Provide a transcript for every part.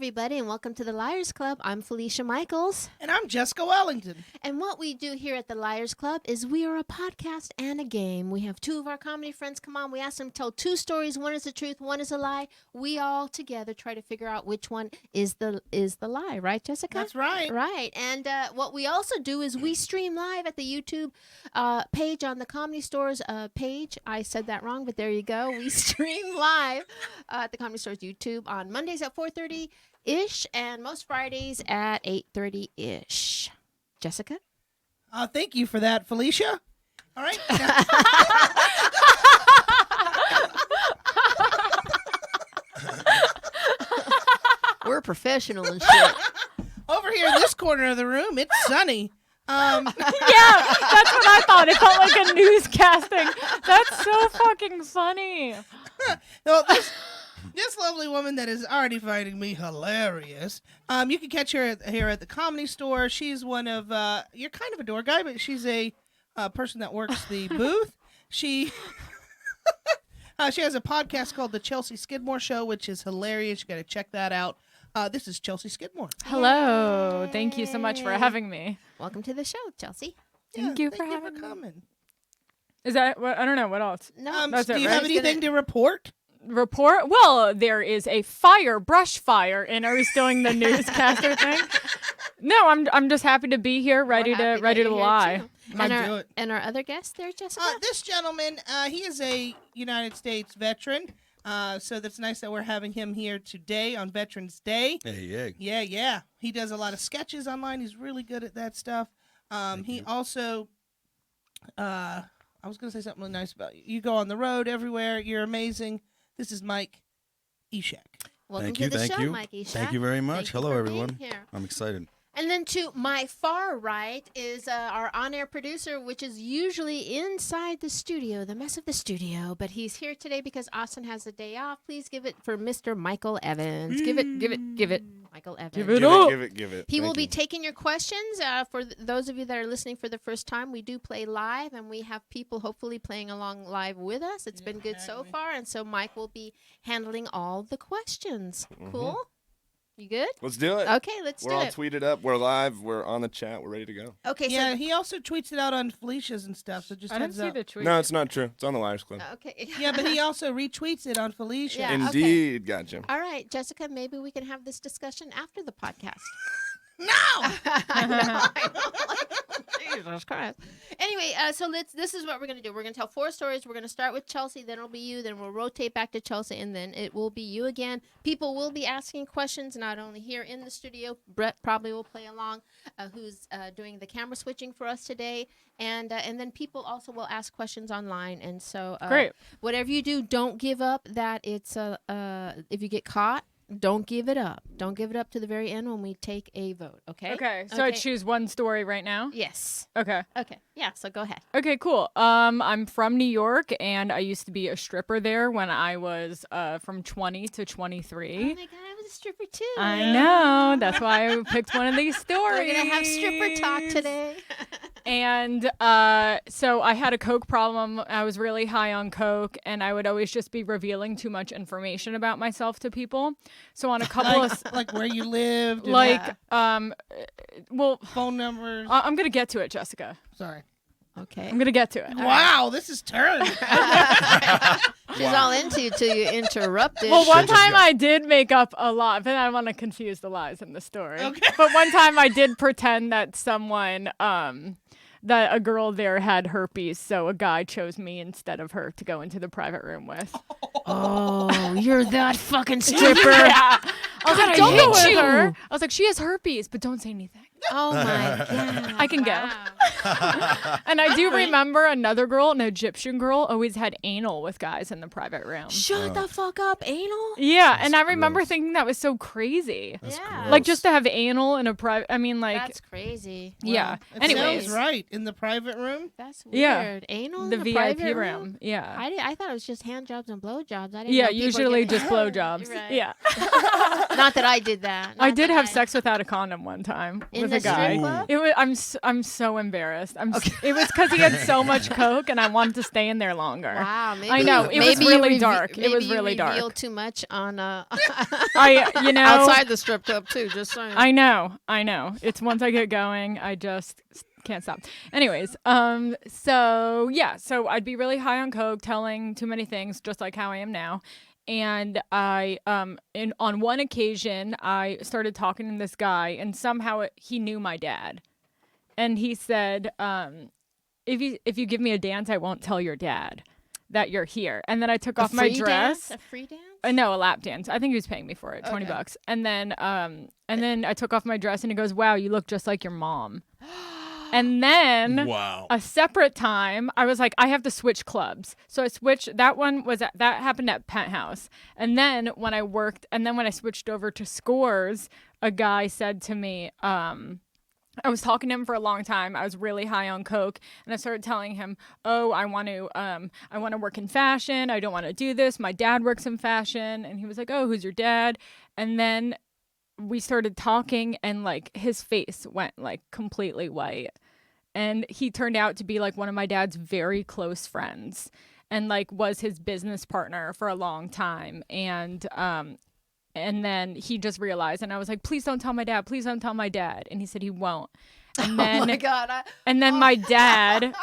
everybody, and welcome to the Liars Club. I'm Felicia Michaels. And I'm Jessica Wellington. And what we do here at the Liars Club is we are a podcast and a game. We have two of our comedy friends come on. We ask them to tell two stories. One is the truth, one is a lie. We all together try to figure out which one is the lie. Right, Jessica? That's right. Right. And what we also do is we stream live at the YouTube page on the Comedy Store's page. I said that wrong, but there you go. We stream live at the Comedy Store's YouTube on Mondays at 4:30-ish and most Fridays at 8:30-ish. Jessica? Thank you for that, Felicia. All right. We're professional and shit. Over here in this corner of the room, it's sunny. Yeah, that's what I thought. It felt like a newscasting. That's so fucking funny. No, this lovely woman that is already finding me hilarious. You can catch her here at the Comedy Store. She's one of you're kind of a door guy, but she's a person that works the booth. She has a podcast called the Chelsea Skidmore Show, which is hilarious. You got to check that out. This is Chelsea Skidmore. Hello. Yay. Thank you so much for having me. Welcome to the show, Chelsea. Thank you for having me. coming. Is that what? I don't know. What else? No, That's do it, you right? have anything to report? Report? Well, there is a brush fire, and are we still doing the newscaster thing? No, I'm just happy to be here, ready to lie. Do it. And our other guest there, Jessica? This gentleman, he is a United States veteran. So that's nice that we're having him here today on Veterans Day. Hey. Yeah. He does a lot of sketches online. He's really good at that stuff. He also, I was going to say something really nice about you. You go on the road everywhere. You're amazing. This is Mike Eshaq. Welcome to the show, Mike Eshaq. Thank you very much. Thank you Hello, for everyone. being here. I'm excited. And then to my far right is our on-air producer, which is usually inside the studio, the mess of the studio. But he's here today because Austin has a day off. Please give it for Mr. Michael Evans. Give it. Michael Evans. Give it up. Give it. He will be taking your questions. For those of you that are listening for the first time, we do play live, and we have people hopefully playing along live with us. It's been good so far, and so Mike will be handling all the questions. Cool? You good? Let's do it. Okay, let's do We're all it. tweeted up. We're live. We're on the chat. We're ready to go. Okay, Yeah, so... he also tweets it out on Felicia's and stuff, so just I didn't heads see up. the tweet. No, it's not true. It's on the Liars Club. Okay. Yeah, but he also retweets it on Felicia. Yeah. Indeed. Gotcha. All right, Jessica, maybe we can have this discussion after the podcast. No! I know. Jesus Christ. Anyway, so this is what we're going to do. We're going to tell 4 stories. We're going to start with Chelsea, then it'll be you, then we'll rotate back to Chelsea, and then it will be you again. People will be asking questions, not only here in the studio. Brett probably will play along, who's doing the camera switching for us today. And then people also will ask questions online. And so Great. Whatever you do, don't give up that it's if you get caught, don't give it up. Don't give it up to the very end when we take a vote, okay? Okay, so I choose one story right now? Yes. Okay. Okay. Yeah, so go ahead. Okay, cool. I'm from New York, and I used to be a stripper there when I was from 20 to 23. Oh my God, I was a stripper too. I know. That's why I picked one of these stories. We're going to have stripper talk today. And so I had a coke problem. I was really high on coke, and I would always just be revealing too much information about myself to people. So on a couple like where you lived, and like well, phone numbers. I'm gonna get to it, Jessica. Sorry. Okay. I'm gonna get to it. Wow, this is terrible. She's all into you till you interrupted. Well, one time I did make up a lie, but I don't want to confuse the lies in the story. Okay. But one time I did pretend that someone, that a girl there had herpes, so a guy chose me instead of her to go into the private room with. Oh, you're that fucking stripper. Yeah. I was like, don't go with you. her. I was like, she has herpes, but don't say anything. Oh my God. I can go. And I do remember another girl, an Egyptian girl, always had anal with guys in the private room. Shut the fuck up, anal? Yeah, and I remember thinking that was so crazy. Yeah. Like just to have anal in a private, I mean like. That's crazy. Yeah. It Anyways. sounds right in the private room. That's weird. Yeah. Anal in The the VIP private room. Yeah. I thought it was just hand jobs and blow jobs. I didn't Yeah, know people were usually getting- just blowjobs. Right. Yeah. Not that I did that. I Not did that have sex without a condom one time In with a guy. strip club? It was. I'm so embarrassed. It was because he had so much coke, and I wanted to stay in there longer. Wow, maybe I know it was maybe really you dark. It was maybe really you revealed dark. too much on Outside the strip club too. Just saying. I know. It's once I get going, I just can't stop. Anyways, so I'd be really high on coke, telling too many things, just like how I am now. And I, on one occasion, I started talking to this guy, and somehow he knew my dad, and he said, "If you give me a dance, I won't tell your dad that you're here." And then I took off my dress. A free dance? No, a lap dance. I think he was paying me for it, $20. And then I took off my dress, and he goes, "Wow, you look just like your mom." And then a separate time, I was like, I have to switch clubs. So I switched. That happened at Penthouse. And then when I switched over to Scores, a guy said to me, I was talking to him for a long time. I was really high on coke, and I started telling him, "Oh, I want to work in fashion. I don't want to do this. My dad works in fashion." And he was like, "Oh, who's your dad?" And then we started talking, and like his face went like completely white. And he turned out to be like one of my dad's very close friends, and like was his business partner for a long time. And then he just realized, and I was like, "Please don't tell my dad. Please don't tell my dad." And he said he won't. And then, oh my God. My dad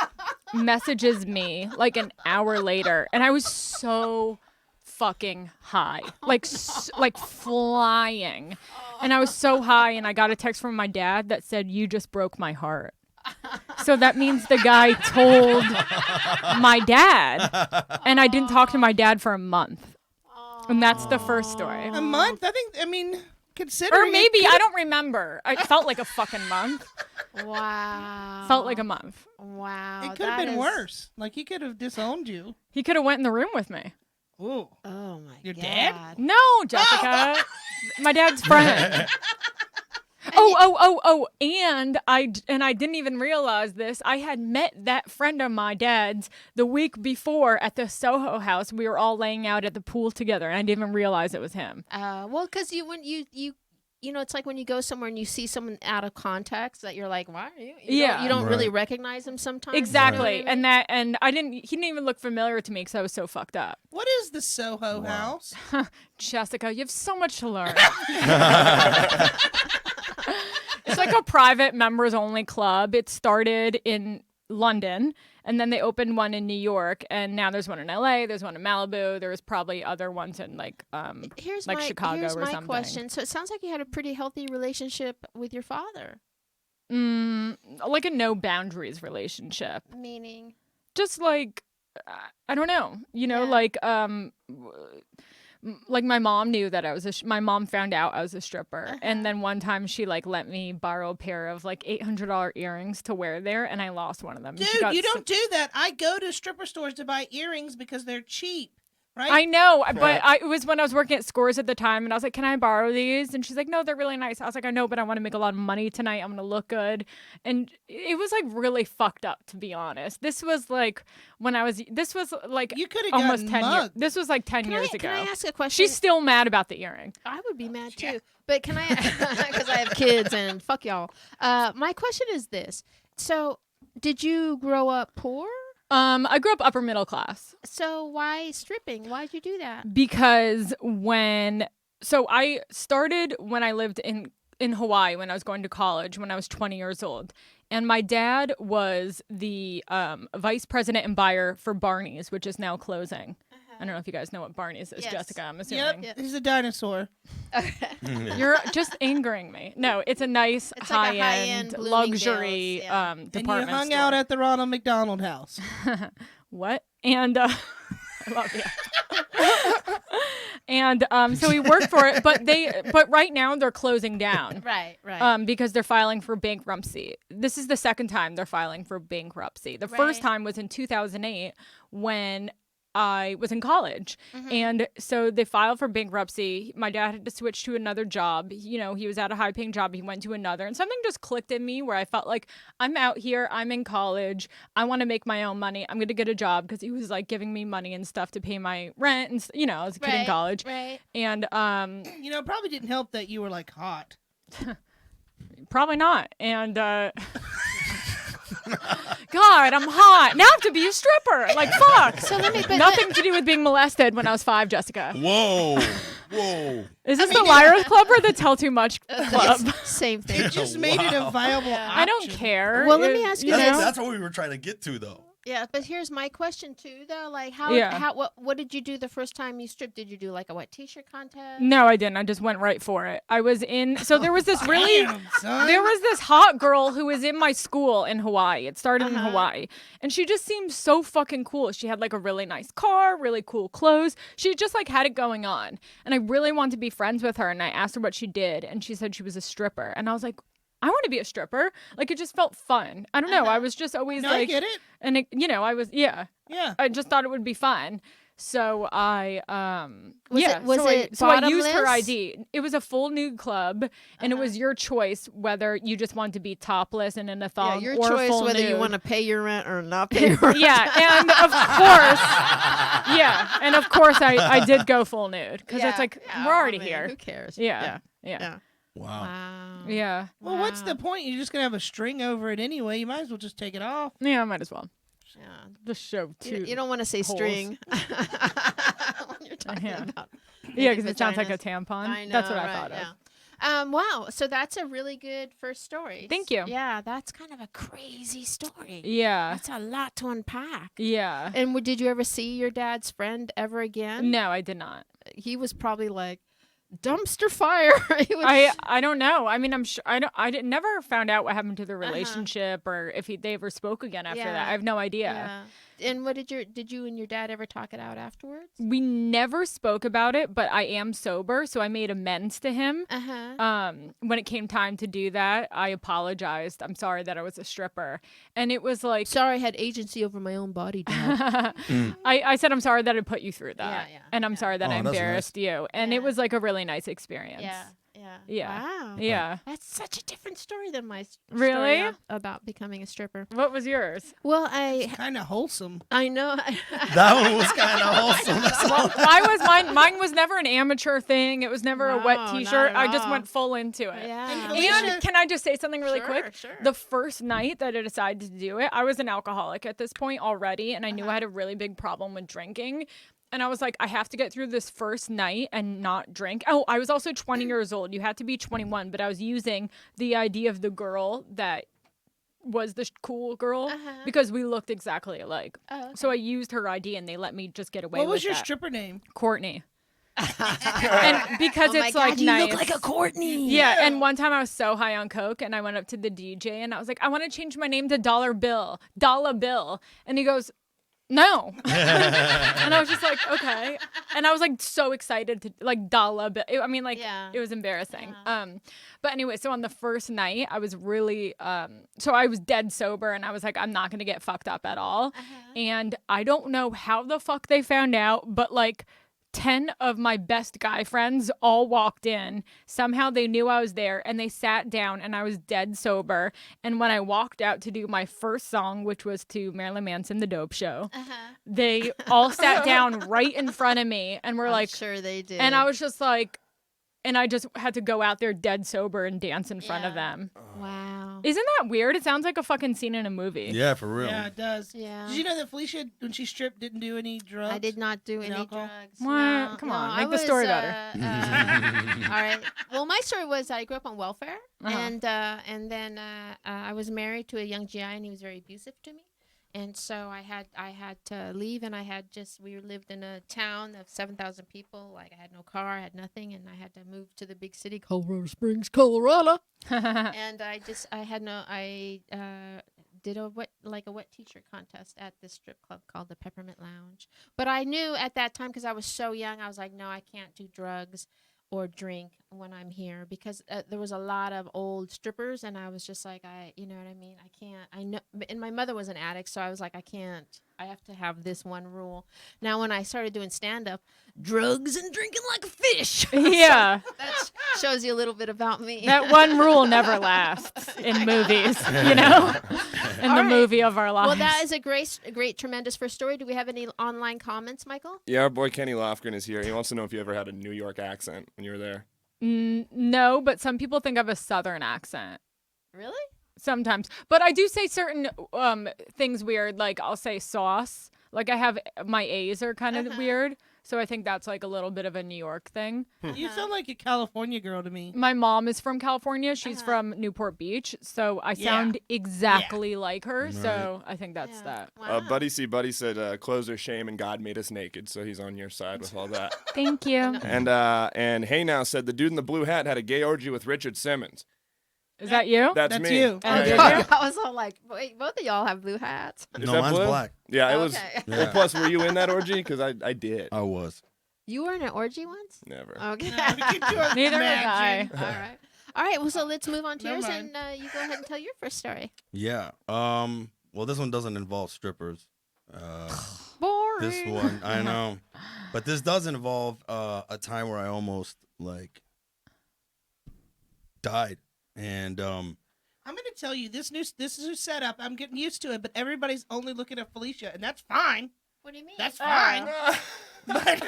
messages me like an hour later, and I was so fucking high, like flying. And I was so high, and I got a text from my dad that said, "You just broke my heart." So that means the guy told my dad, and I didn't talk to my dad for a month. And that's the first story. A month? Considering. Or maybe, I don't remember. It felt like a fucking month. Wow. Felt like a month. Wow. It could have been worse. Like, he could have disowned you. He could have went in the room with me. Ooh. Oh my Your God. dad? No, Jessica. My dad's friend. And I didn't even realize this. I had met that friend of my dad's the week before at the Soho house. We were all laying out at the pool together, and I didn't even realize it was him. Well, because when you know, it's like when you go somewhere and you see someone out of context that you're like, why are you? You don't really recognize them sometimes. Exactly. You know what I mean? And he didn't even look familiar to me because I was so fucked up. What is the Soho house? Jessica, you have so much to learn. It's like a private members only club. It started in London, and then they opened one in New York, and now there's one in LA, there's one in Malibu, there's probably other ones in Chicago or something. Here's my question. So it sounds like you had a pretty healthy relationship with your father. Like a no boundaries relationship. Meaning? Just like, I don't know, like my mom knew that I was my mom found out I was a stripper, and then one time she like let me borrow a pair of like $800 earrings to wear there, and I lost one of them. Dude, you don't do that. I go to stripper stores to buy earrings because they're cheap. Right? I know, but it was when I was working at Scores at the time, and I was like, "Can I borrow these?" And she's like, "No, they're really nice." I was like, "I know, but I want to make a lot of money tonight. I'm gonna look good." And it was like really fucked up, to be honest. This was like you could have almost 10 years. mugged. This was like 10 years ago. Can I ask a question? She's still mad about the earring. I would be mad too. But can I, because I have kids and fuck y'all. My question is this. So did you grow up poor? I grew up upper middle class. So why stripping? Why'd you do that? Because I started when I lived in Hawaii when I was going to college when I was 20 years old. And my dad was the vice president and buyer for Barney's, which is now closing. I don't know if you guys know what Barney's is, Yes. Jessica, I'm assuming. Yep, he's a dinosaur. You're just angering me. No, it's a nice It's like a high-end luxury Bloomingdale's, yeah. And department you hung store. out at the Ronald McDonald House. What? And I love you. And so he worked for it, but right now they're closing down. Right. Because they're filing for bankruptcy. This is the second time they're filing for bankruptcy. The first time was in 2008 when I was in college. And so they filed for bankruptcy. My dad had to switch to another job. You know, he was at a high paying job. He went to another. And something just clicked in me where I felt like I'm out here. I'm in college. I want to make my own money. I'm going to get a job because he was like giving me money and stuff to pay my rent. And, I was a kid in college. Right. And, It probably didn't help that you were like hot. Probably not. And God, I'm hot. Now I have to be a stripper. Like, fuck. So let me. Nothing to do with being molested when I was 5, Jessica. Whoa. Is this the Liars Club or the Tell Too Much Club? Same thing. It just made it a viable option. I don't care. Well, let me ask you this. That's what we were trying to get to, though. Yeah, but here's my question too, though. Like, what did you do the first time you stripped? Did you do like a wet t-shirt contest? No, I didn't. I just went right for it. I was in. So there was this really. Damn, son. There was this hot girl who was in my school in Hawaii. It started in Hawaii. And she just seemed so fucking cool. She had like a really nice car, really cool clothes. She just like had it going on. And I really wanted to be friends with her. And I asked her what she did. And she said she was a stripper. And I was like, I want to be a stripper. Like, it just felt fun. I don't know. I was just always No, like. I get it. And it, I was, Yeah. I just thought it would be fun. So I, Was it so I used her bottomless? ID. It was a full nude club, and it was your choice whether you just wanted to be topless and in a thong your or choice full whether you nude. want to pay your rent or not pay your rent. Yeah, and of course, I did go full nude because it's like we're already here. Who cares? Yeah. Wow. Wow. Yeah. Well, what's the point? You're just gonna have a string over it anyway. You might as well just take it off. Yeah, I might as well. Yeah. Just show two. You don't want to say holes. string when you're talking about. Yeah, because it sounds like a vaginas. tampon. I know, That's what I right, thought of. yeah. Wow. So that's a really good first story. Thank you. Yeah, that's kind of a crazy story. Yeah. That's a lot to unpack. Yeah. And did you ever see your dad's friend ever again? No, I did not. He was probably like dumpster fire. He was, I don't know. I mean, I'm sure never found out what happened to their relationship or if they ever spoke again after that. I have no idea. Yeah. And what did you and your dad ever talk it out afterwards? We never spoke about it, but I am sober, so I made amends to him. When it came time to do that, I apologized. I'm sorry that I was a stripper. And it was like, Sorry, I had agency over my own body, Dad. I said, I'm sorry that I put you through that. Yeah, and I'm sorry that I Oh, that's embarrassed you. And it was like a really nice experience. Yeah. Wow. Yeah. That's such a different story than my Really? story about becoming a stripper. What was yours? Well, Kind of wholesome. I know. That one was kind of wholesome. Why was mine? Mine was never an amateur thing. It was never a wet No, T-shirt. not I at just all. went full into it. Yeah. And can I just say something really Sure, quick? sure. The first night that I decided to do it, I was an alcoholic at this point already, and I knew I had a really big problem with drinking. And I was like, I have to get through this first night and not drink. Oh, I was also 20 years old. You had to be 21, but I was using the ID of the girl that was the cool girl because we looked exactly alike. Oh, okay. So I used her ID, and they let me just get away What with was your that. stripper name? Courtney. And because Oh my it's God, like you nice. look like a Courtney. Yeah, and one time I was so high on coke, and I went up to the DJ, and I was like, I want to change my name to Dollar Bill, and he goes, no. And I was just like, okay. And I was like so excited to like Dollar Bill. It was embarrassing. But anyway, so on the first night, I was really so I was dead sober, and I was like, I'm not gonna get fucked up at all. And I don't know how the fuck they found out, but like 10 of my best guy friends all walked in. Somehow they knew I was there, and they sat down, and I was dead sober. And when I walked out to do my first song, which was to Marilyn Manson, The Dope Show, they all sat down right in front of me and were like, sure they did. and I was just like, and I just had to go out there dead sober and dance in front of them. Wow. Isn't that weird? It sounds like a fucking scene in a movie. Yeah, for real. Yeah, it does. Yeah. Did you know that Felicia, when she stripped, didn't do any drugs? I did not do any alcohol? drugs. What? No, Come no, on, I make the story was, better. All right. Well, my story was I grew up on welfare, and then I was married to a young GI, and he was very abusive to me. And so I had to leave, and we lived in a town of 7,000 people. Like, I had no car, I had nothing, and I had to move to the big city, Colorado Springs, Colorado. And I did a wet t-shirt contest at this strip club called the Peppermint Lounge. But I knew at that time, because I was so young, I was like, no, I can't do drugs or drink when I'm here, because there was a lot of old strippers, and I was just like, you know what I mean? I can't. I know, and my mother was an addict, so I was like, I can't. I have to have this one rule. Now, when I started doing stand-up, drugs and drinking like a fish. Yeah. So that shows you a little bit about me. That one rule never lasts in movies, in the movie of our lives. Well, that is a great, tremendous first story. Do we have any online comments, Michael? Yeah, our boy Kenny Lofgren is here. He wants to know if you ever had a New York accent when you were there. No, but some people think I have a Southern accent. Really? Sometimes. But I do say certain things weird. Like I'll say sauce. Like I have my A's are kind of weird. So I think that's like a little bit of a New York thing. You sound like a California girl to me. My mom is from California. She's from Newport Beach. So I sound exactly like her. Right. So I think that's that. Wow. Buddy said, clothes are shame and God made us naked. So he's on your side with all that. Thank you. And Hey Now said the dude in the blue hat had a gay orgy with Richard Simmons. Is that you? That's That's me. you. And Yeah, did yeah. you? I was all like, wait, both of y'all have blue hats. Is No, that mine's blue? black. Yeah, it was. Okay. Well, plus, were you in that orgy? Because I did. I was. You were in an orgy once? Never. Okay. Neither was I. All right. All right. Well, so let's move on to Never yours, mind. and you go ahead and tell your first story. Yeah. Well, this one doesn't involve strippers. Boring. This one, I know, but this does involve a time where I almost like died, and I'm going to tell you this is a setup. I'm getting used to it, but everybody's only looking at Felicia, and that's fine. What do you mean? That's fine. But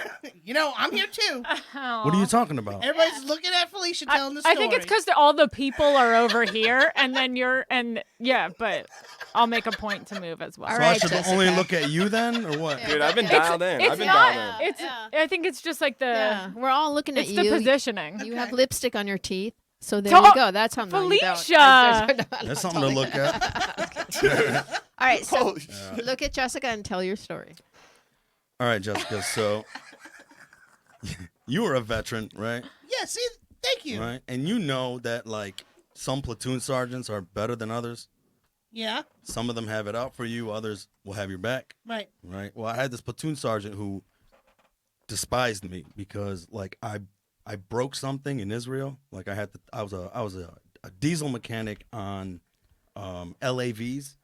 I'm here too. what are you talking about? Everybody's looking at Felicia telling the story. I think it's because all the people are over here, and then but I'll make a point to move as well. All So right, I should Jessica. only look at you then, or what? Dude, I've been It's- dialed in. it's I've been not- dialed in. It's. Yeah. I think it's just like the. Yeah. We're all looking at It's you. the positioning. You have Okay. lipstick on your teeth. So there So- you go. That's how no, you don't. Felicia! That's something to look at. All right. So Holy shit. look at Jessica and tell your story. All right, Jessica. So you were a veteran, right? Yeah, see, thank you. Right, and you know that like some platoon sergeants are better than others. Yeah, Some of them have it out for you. Others will have your back. right. Right. Well, I had this platoon sergeant who despised me because like I broke something in Israel. Like I was a diesel mechanic on LAVs.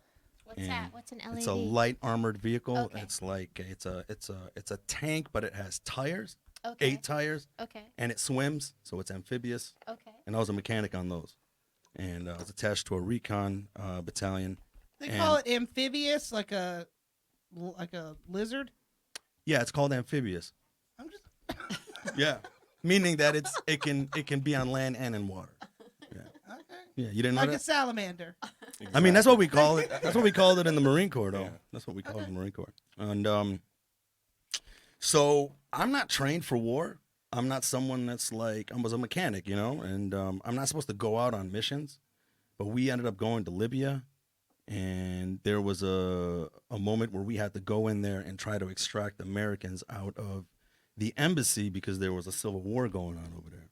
What's that? What's an LAV? It's a light armored vehicle. Okay. It's like it's a tank, but it has tires, Okay. 8 tires, Okay. and it swims, so it's amphibious. Okay. And I was a mechanic on those, and I was attached to a recon battalion. They And- call it amphibious, like a lizard. Yeah, it's called amphibious. I'm just Yeah, meaning that it can be on land and in water. Yeah, okay. yeah. You didn't know Like a that? salamander. I mean, that's what we call it. That's what we called it in the Marine Corps, though. Yeah. That's what we call it in the Marine Corps. And so I'm not trained for war. I'm not someone that's like I was a mechanic, and I'm not supposed to go out on missions. But we ended up going to Libya, and there was a moment where we had to go in there and try to extract Americans out of the embassy because there was a civil war going on over there.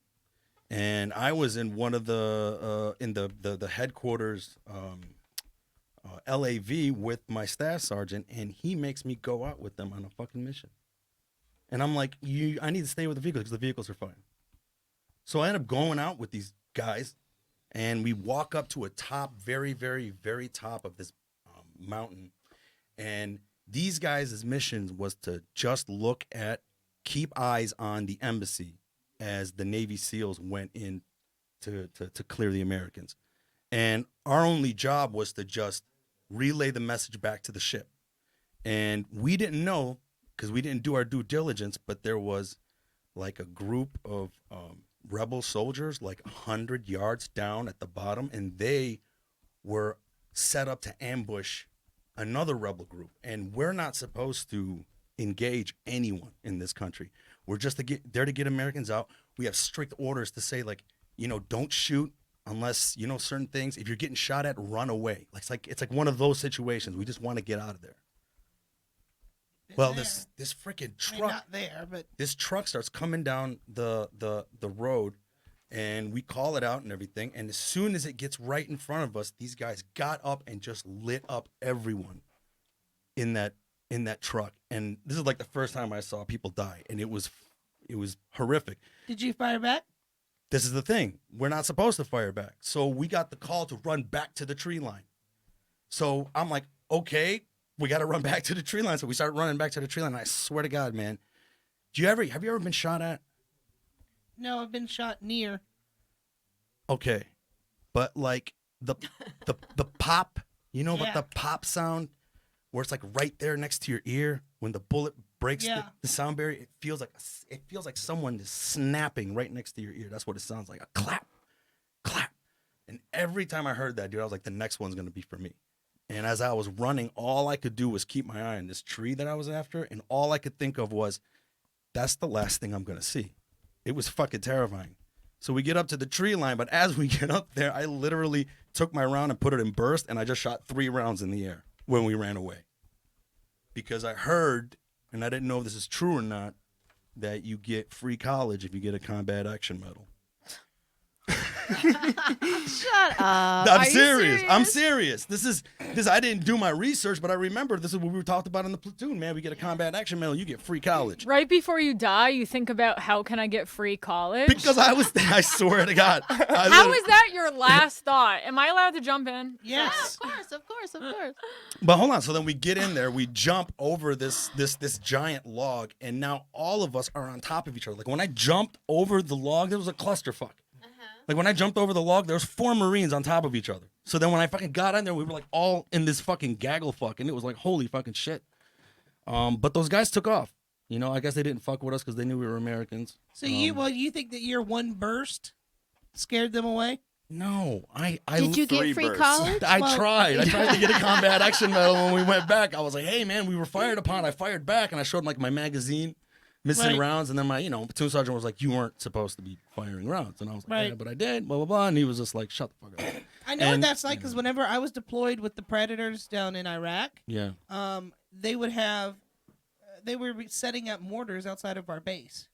And I was in one of the headquarters LAV with my staff sergeant, and he makes me go out with them on a fucking mission. And I'm like, I need to stay with the vehicles because the vehicles are fine. So I end up going out with these guys, and we walk up to a top, very, very, very top of this mountain. And these guys' mission was to just keep eyes on the embassy as the Navy SEALs went in to clear the Americans. And our only job was to just relay the message back to the ship. And we didn't know, because we didn't do our due diligence, but there was like a group of rebel soldiers like 100 yards down at the bottom, and they were set up to ambush another rebel group. And we're not supposed to engage anyone in this country. We're just there to get Americans out. We have strict orders to say, like, don't shoot unless certain things. If you're getting shot at, run away. It's like one of those situations. We just want to get out of there. Well, there. this freaking I mean, truck, not there, but this truck starts coming down the road, and we call it out and everything. And as soon as it gets right in front of us, these guys got up and just lit up everyone in that truck. And this is like the first time I saw people die, and it was horrific. did you fire back? This is the thing. We're not supposed to fire back. So we got the call to run back to the tree line. So I'm like, okay, we got to run back to the tree line. So we start running back to the tree line. And I swear to God, man, have you ever been shot at? No, I've been shot near. Okay. But like the pop, about Yeah. the pop sound where it's like right there next to your ear when the bullet breaks the sound barrier. It feels like someone is snapping right next to your ear. That's what it sounds like. A clap, clap. And every time I heard that, dude, I was like, the next one's gonna be for me. And as I was running, all I could do was keep my eye on this tree that I was after, and all I could think of was, that's the last thing I'm gonna see. It was fucking terrifying. So we get up to the tree line, but as we get up there, I literally took my round and put it in burst, and I just shot 3 rounds in the air when we ran away. Because I heard, and I didn't know if this is true or not, that you get free college if you get a combat action medal. Shut up. I'm serious. I'm serious. This. I didn't do my research, but I remember this is what we were talked about in the platoon. Man, we get a combat action medal, you get free college. Right before you die, you think about how can I get free college? Because I swear to God. How is that your last thought? Am I allowed to jump in? Yes. Yeah, of course. But hold on. So then we get in there, we jump over this giant log, and now all of us are on top of each other. Like when I jumped over the log, there was a clusterfuck. Like when I jumped over the log, there was 4 Marines on top of each other. So then when I fucking got in there, we were like all in this fucking gaggle fuck, and it was like holy fucking shit. But those guys took off. You know, I guess they didn't fuck with us because they knew we were Americans. So you think that your one burst scared them away? No, I Did you get free college? I tried to get a combat action medal when we went back. I was like, hey man, we were fired upon. I fired back, and I showed them like my magazine. Missing rounds, and then my, platoon sergeant was like, you weren't supposed to be firing rounds. And I was like, yeah, but I did, blah, blah, blah. And he was just like, shut the fuck up. I know what that's like, because whenever I was deployed with the Predators down in Iraq, they were setting up mortars outside of our base,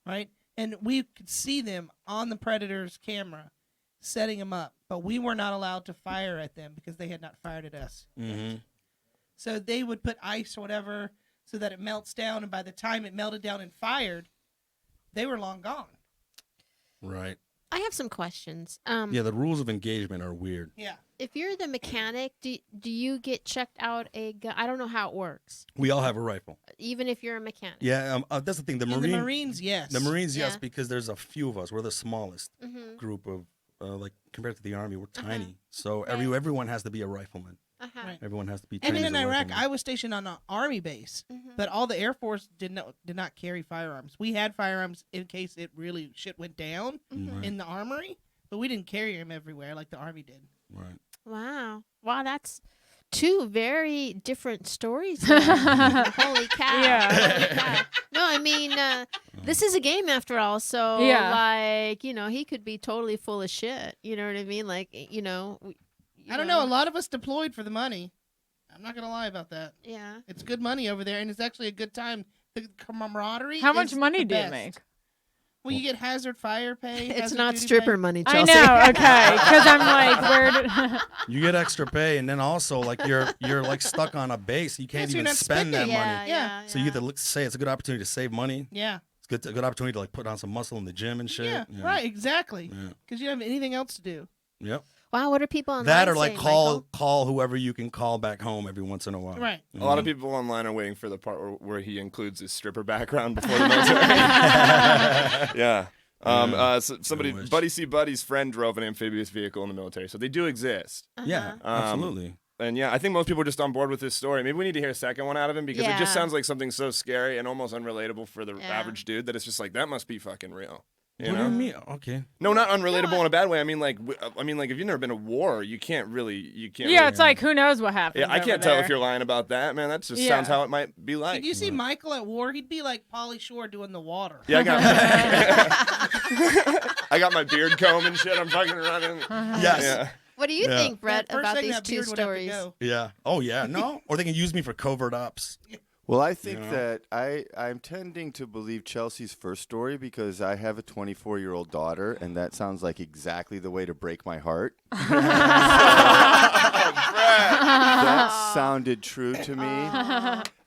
right? And we could see them on the Predators camera setting them up, but we were not allowed to fire at them because they had not fired at us. Mm-hmm. So they would put ice or whatever so that it melts down, and by the time it melted down and fired, they were long gone. Right. I have some questions. Yeah, the rules of engagement are weird. Yeah. If you're the mechanic, do you get checked out a gun? I don't know how it works. We all have a rifle. Even if you're a mechanic. Yeah, that's the thing. The Marines, yes. The Marines, yes, because there's a few of us. We're the smallest group of, like, compared to the Army, we're tiny. So everyone has to be a rifleman. Right. Everyone has to be And trained in as a Iraq, rifleman. I was stationed on an Army base, but all the Air Force did not carry firearms. We had firearms in case it really shit went down in the armory, but we didn't carry them everywhere like the Army did. Right. Wow, that's 2 very different stories. Holy cow! Yeah. Holy cow. No, I mean, this is a game after all. So, like, he could be totally full of shit. You know what I mean? Like, I don't know. A lot of us deployed for the money. I'm not gonna lie about that. Yeah. It's good money over there, and it's actually a good time. The camaraderie. How much is money the do you best. make? Well, you get hazard fire pay. It's hazard not duty stripper pay. money, I Chelsea. know, okay, because I'm like, where did... You get extra pay, and then also, like, you're like stuck on a base. You can't Yes, you're even not spend that spending. money. Yeah. So you get to say it's a good opportunity to save money. Yeah. It's a good opportunity to, like, put on some muscle in the gym and shit. Yeah. Right. Exactly. Yeah. Because you don't have anything else to do. Yep. Wow, what are people online That or like saying, call whoever you can call back home every once in a while. Right. Mhm. A lot of people online are waiting for the part where he includes his stripper background before the military. Yeah. Somebody, wish. Buddy C. Buddy's friend drove an amphibious vehicle in the military, so they do exist. Yeah, absolutely. And yeah, I think most people are just on board with this story. Maybe we need to hear a second one out of him because it just Yeah. sounds like something so scary and almost unrelatable for the Yeah. average dude that it's just like, that must be fucking real. You What know? do you mean? Okay. No, not unrelatable in a bad way. I mean, like, if you've never been to war, you can't Yeah, really. it's like, who knows what happens. Yeah, I can't over tell there. if you're lying about that, man. That just Yeah. sounds how it might be like. Did you see Michael at war? He'd be like Pauly Shore doing the water. Yeah, I got my beard comb and shit. I'm fucking running. Yes. Yeah. What do you think, Brett, First about thing these that 2 beard would have to stories? go. Yeah. Oh yeah. No. Or they can use me for covert ops. Well, I think know? that I'm tending to believe Chelsea's first story because I have a 24-year-old daughter, and that sounds like exactly the way to break my heart. That sounded true to me.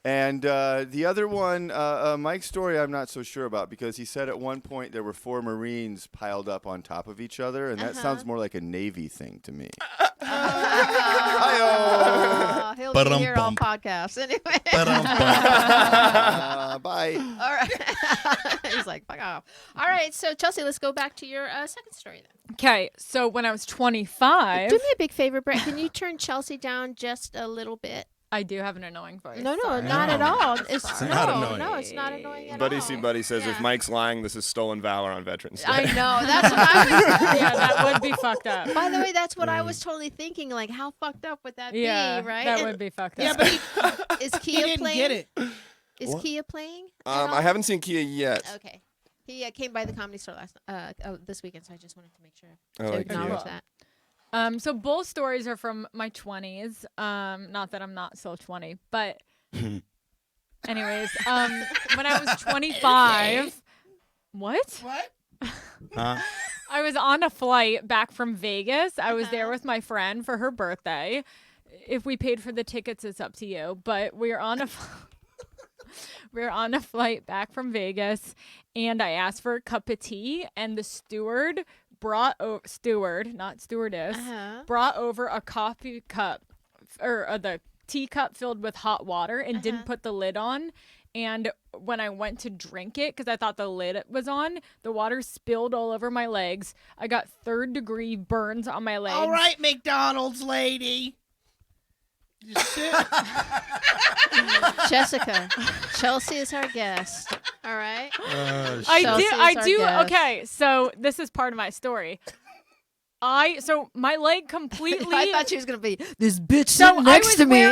And the other one, Mike's story, I'm not so sure about because he said at one point there were 4 Marines piled up on top of each other, and that sounds more like a Navy thing to me. Oh, he'll be here all Ba-dum-bum. podcasts anyway. Bye. All right. He's like, fuck off. All right, so Chelsea, let's go back to your second story then. Okay, so when I was 25... Do me a big favor, Brett. Can you turn Chelsea down just a little bit? I do have an annoying voice. No, Sorry. not at all. It's not no, annoying. No, it's not annoying at Buddy all. see Buddy says, if Yeah. Mike's lying, this is stolen valor on Veterans Day. I know. That's what I was. Yeah, that would be fucked up. By the way, that's what I was totally thinking. Like, how fucked up would that Yeah, be, right? that And would be fucked up. Yeah, but is he Kia didn't playing? get it. Is What? Kia playing? at all? I haven't seen Kia yet. Okay. He came by the Comedy Store this weekend, so I just wanted to make sure I to like acknowledge Kia. that. So both stories are from my 20s. Not that I'm not still 20, but anyways, when I was 25, what? What? I was on a flight back from Vegas. I was there with my friend for her birthday. If we paid for the tickets, it's up to you. But we were on a flight back from Vegas, and I asked for a cup of tea, and the steward brought not stewardess, brought over a coffee cup or the teacup filled with hot water and didn't put the lid on. And when I went to drink it, because I thought the lid was on, the water spilled all over my legs. I got 3rd-degree burns on my legs. All right, McDonald's lady. Just sit. Jessica, Chelsea is our guest. All right. I Chelsea do. is I our do. guest. Okay, so this is part of my story. So my leg completely. I thought she was gonna be this bitch So sitting next to me.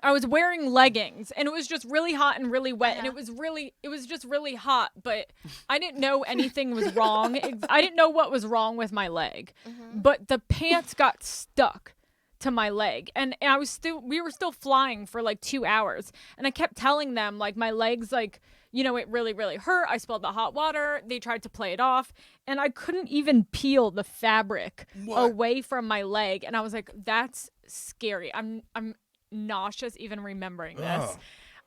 I was wearing leggings, and it was just really hot and really wet, and Uh-huh. it was just really hot, but I didn't know anything was wrong. I didn't know what was wrong with my leg, but the pants got stuck to my leg, and we were still flying for like 2 hours, and I kept telling them like my legs, like, you know, it really, really hurt. I spilled the hot water. They tried to play it off, and I couldn't even peel the fabric away from my leg, and I was like, that's scary. I'm nauseous even remembering this. Ugh.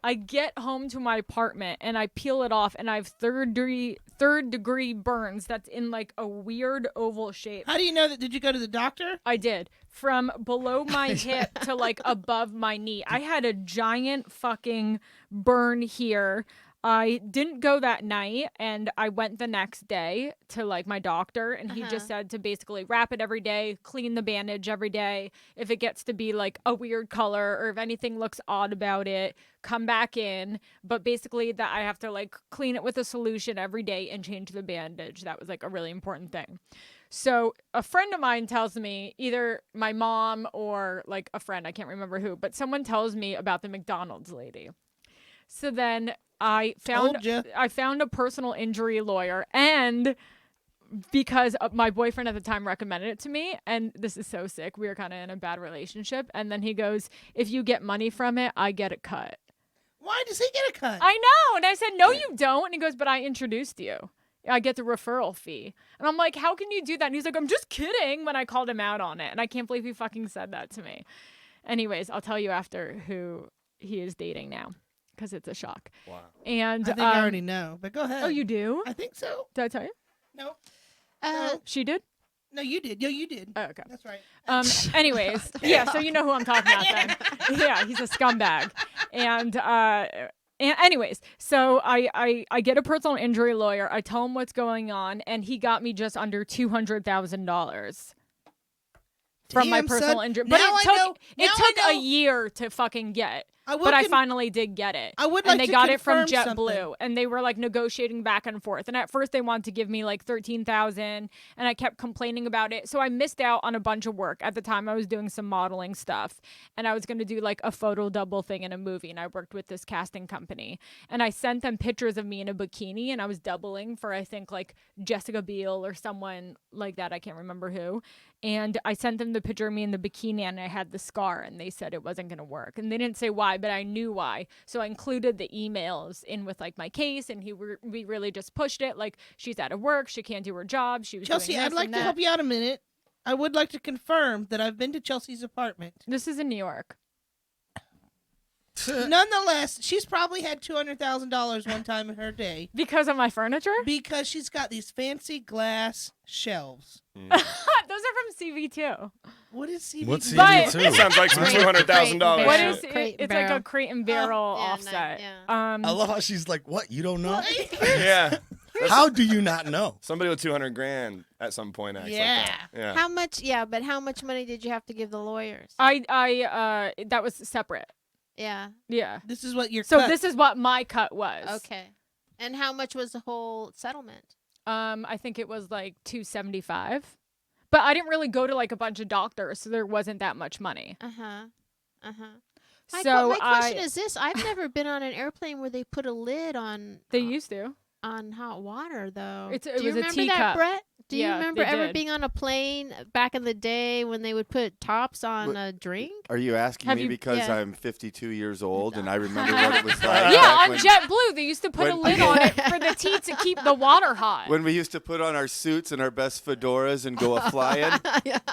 I get home to my apartment and I peel it off, and I have third degree burns that's in like a weird oval shape. How do you know that? Did you go to the doctor? I did. From below my hip to like above my knee. I had a giant fucking burn here. I didn't go that night, and I went the next day to like my doctor, and he just said to basically wrap it every day, clean the bandage every day. If it gets to be like a weird color or if anything looks odd about it, come back in. But basically that I have to like clean it with a solution every day and change the bandage. That was like a really important thing. So a friend of mine tells me, either my mom or like a friend, I can't remember who, but someone tells me about the McDonald's lady. So then I found a personal injury lawyer, and because my boyfriend at the time recommended it to me, and this is so sick, we were kind of in a bad relationship, and then he goes, if you get money from it, I get a cut. Why does he get a cut? I know. And I said, no, you don't. And he goes, but I introduced you. I get the referral fee. And I'm like, how can you do that? And he's like, I'm just kidding, when I called him out on it. And I can't believe he fucking said that to me. Anyways, I'll tell you after who he is dating now, because it's a shock. Wow. And I think I already know, but go ahead. Oh, you do? I think so. Did I tell you? No. She did? No, you did. No, you did. Oh, okay. That's right. Anyways, yeah, so you know who I'm talking about then. Yeah, he's a scumbag. And anyways, so I get a personal injury lawyer. I tell him what's going on, and he got me just under $200,000 from my Damn, personal son. injury. But Now I know- now it I took a know- year to fucking get. I But I finally did get it. I would and like they to got it from confirm JetBlue, something. and they were like negotiating back and forth. And at first they wanted to give me like $13,000, and I kept complaining about it. So I missed out on a bunch of work. At the time I was doing some modeling stuff, and I was going to do like a photo double thing in a movie, and I worked with this casting company. And I sent them pictures of me in a bikini, and I was doubling for I think like Jessica Biel or someone like that. I can't remember who. And I sent them the picture of me in the bikini, and I had the scar, and they said it wasn't going to work. And they didn't say why, but I knew why. So I included the emails in with like my case, and we really just pushed it. Like, she's out of work, she can't do her job. She was Chelsea, doing this I'd like and to that. help you out a minute. I would like to confirm that I've been to Chelsea's apartment. This is in New York. Nonetheless, she's probably had $200,000 one time in her day Because of my furniture? because she's got these fancy glass shelves. Those are from CV2. What is CBD? What's But- CB2? Sounds like some Crate- $200,000. What Barrel. is it? Crate and It's like a barrel. crate and barrel yeah, offset. yeah. I love how she's like, what? You don't know? Yeah. How do you not know? Somebody with $200,000 at some point acts like that. Yeah. How much? Yeah, but how much money did you have to give the lawyers? That was separate. Yeah. Yeah. This is what your So cut. this is what my cut was. Okay. And how much was the whole settlement? I think it was like $275. But I didn't really go to like a bunch of doctors, so there wasn't that much money. My question is this: I've never been on an airplane where they put a lid on. They used to. On hot water, though. It Do was you a remember teacup. that, Brett? Do you Yeah, remember they ever did. being on a plane back in the day when they would put tops on a drink? Are you asking Have me you- because yeah. I'm 52 years old and I remember what it was like? Yeah, back on when, JetBlue, they used to put a when- lid on it for the tea to keep the water hot. when we used to put on our suits and our best fedoras and go a flying.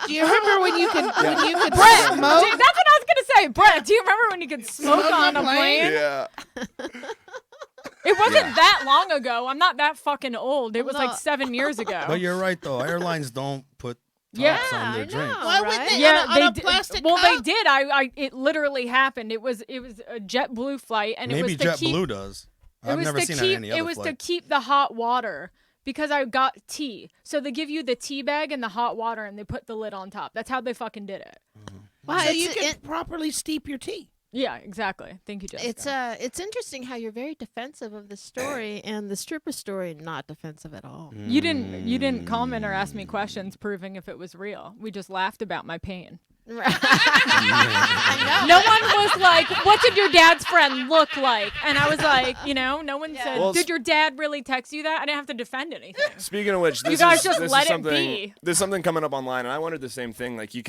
Do you remember when you could Brett, smoke? dude, that's what I was gonna say. Brett, do you remember when you could smoke on a plane? Yeah. It wasn't that long ago. I'm not that fucking old. It was No. like 7 years ago. But you're right though. Airlines don't put tops Yeah, on their I drinks. know. Why would right? they? Yeah, on they a did. plastic Well, they cup? did. It literally happened. It was a JetBlue flight, and Maybe it was to keep. JetBlue does. It I've was never to seen keep. it on any other It was to flight. keep the hot water because I got tea. So they give you the tea bag and the hot water, and they put the lid on top. That's how they fucking did it. Wow, So you it's- can it- properly steep your tea. Yeah, exactly. Thank you, Jessica. it's interesting how you're very defensive of the story and the stripper story not defensive at all. You didn't comment or ask me questions proving if it was real. We just laughed about my pain. I No one was like, "What did your dad's friend look like?" And I was like, no one said, Well, "Did your dad really text you that?" I didn't have to defend anything. Speaking of which, this guys is, just this let is it something, be. There's something coming up online, and I wondered the same thing. Like, you're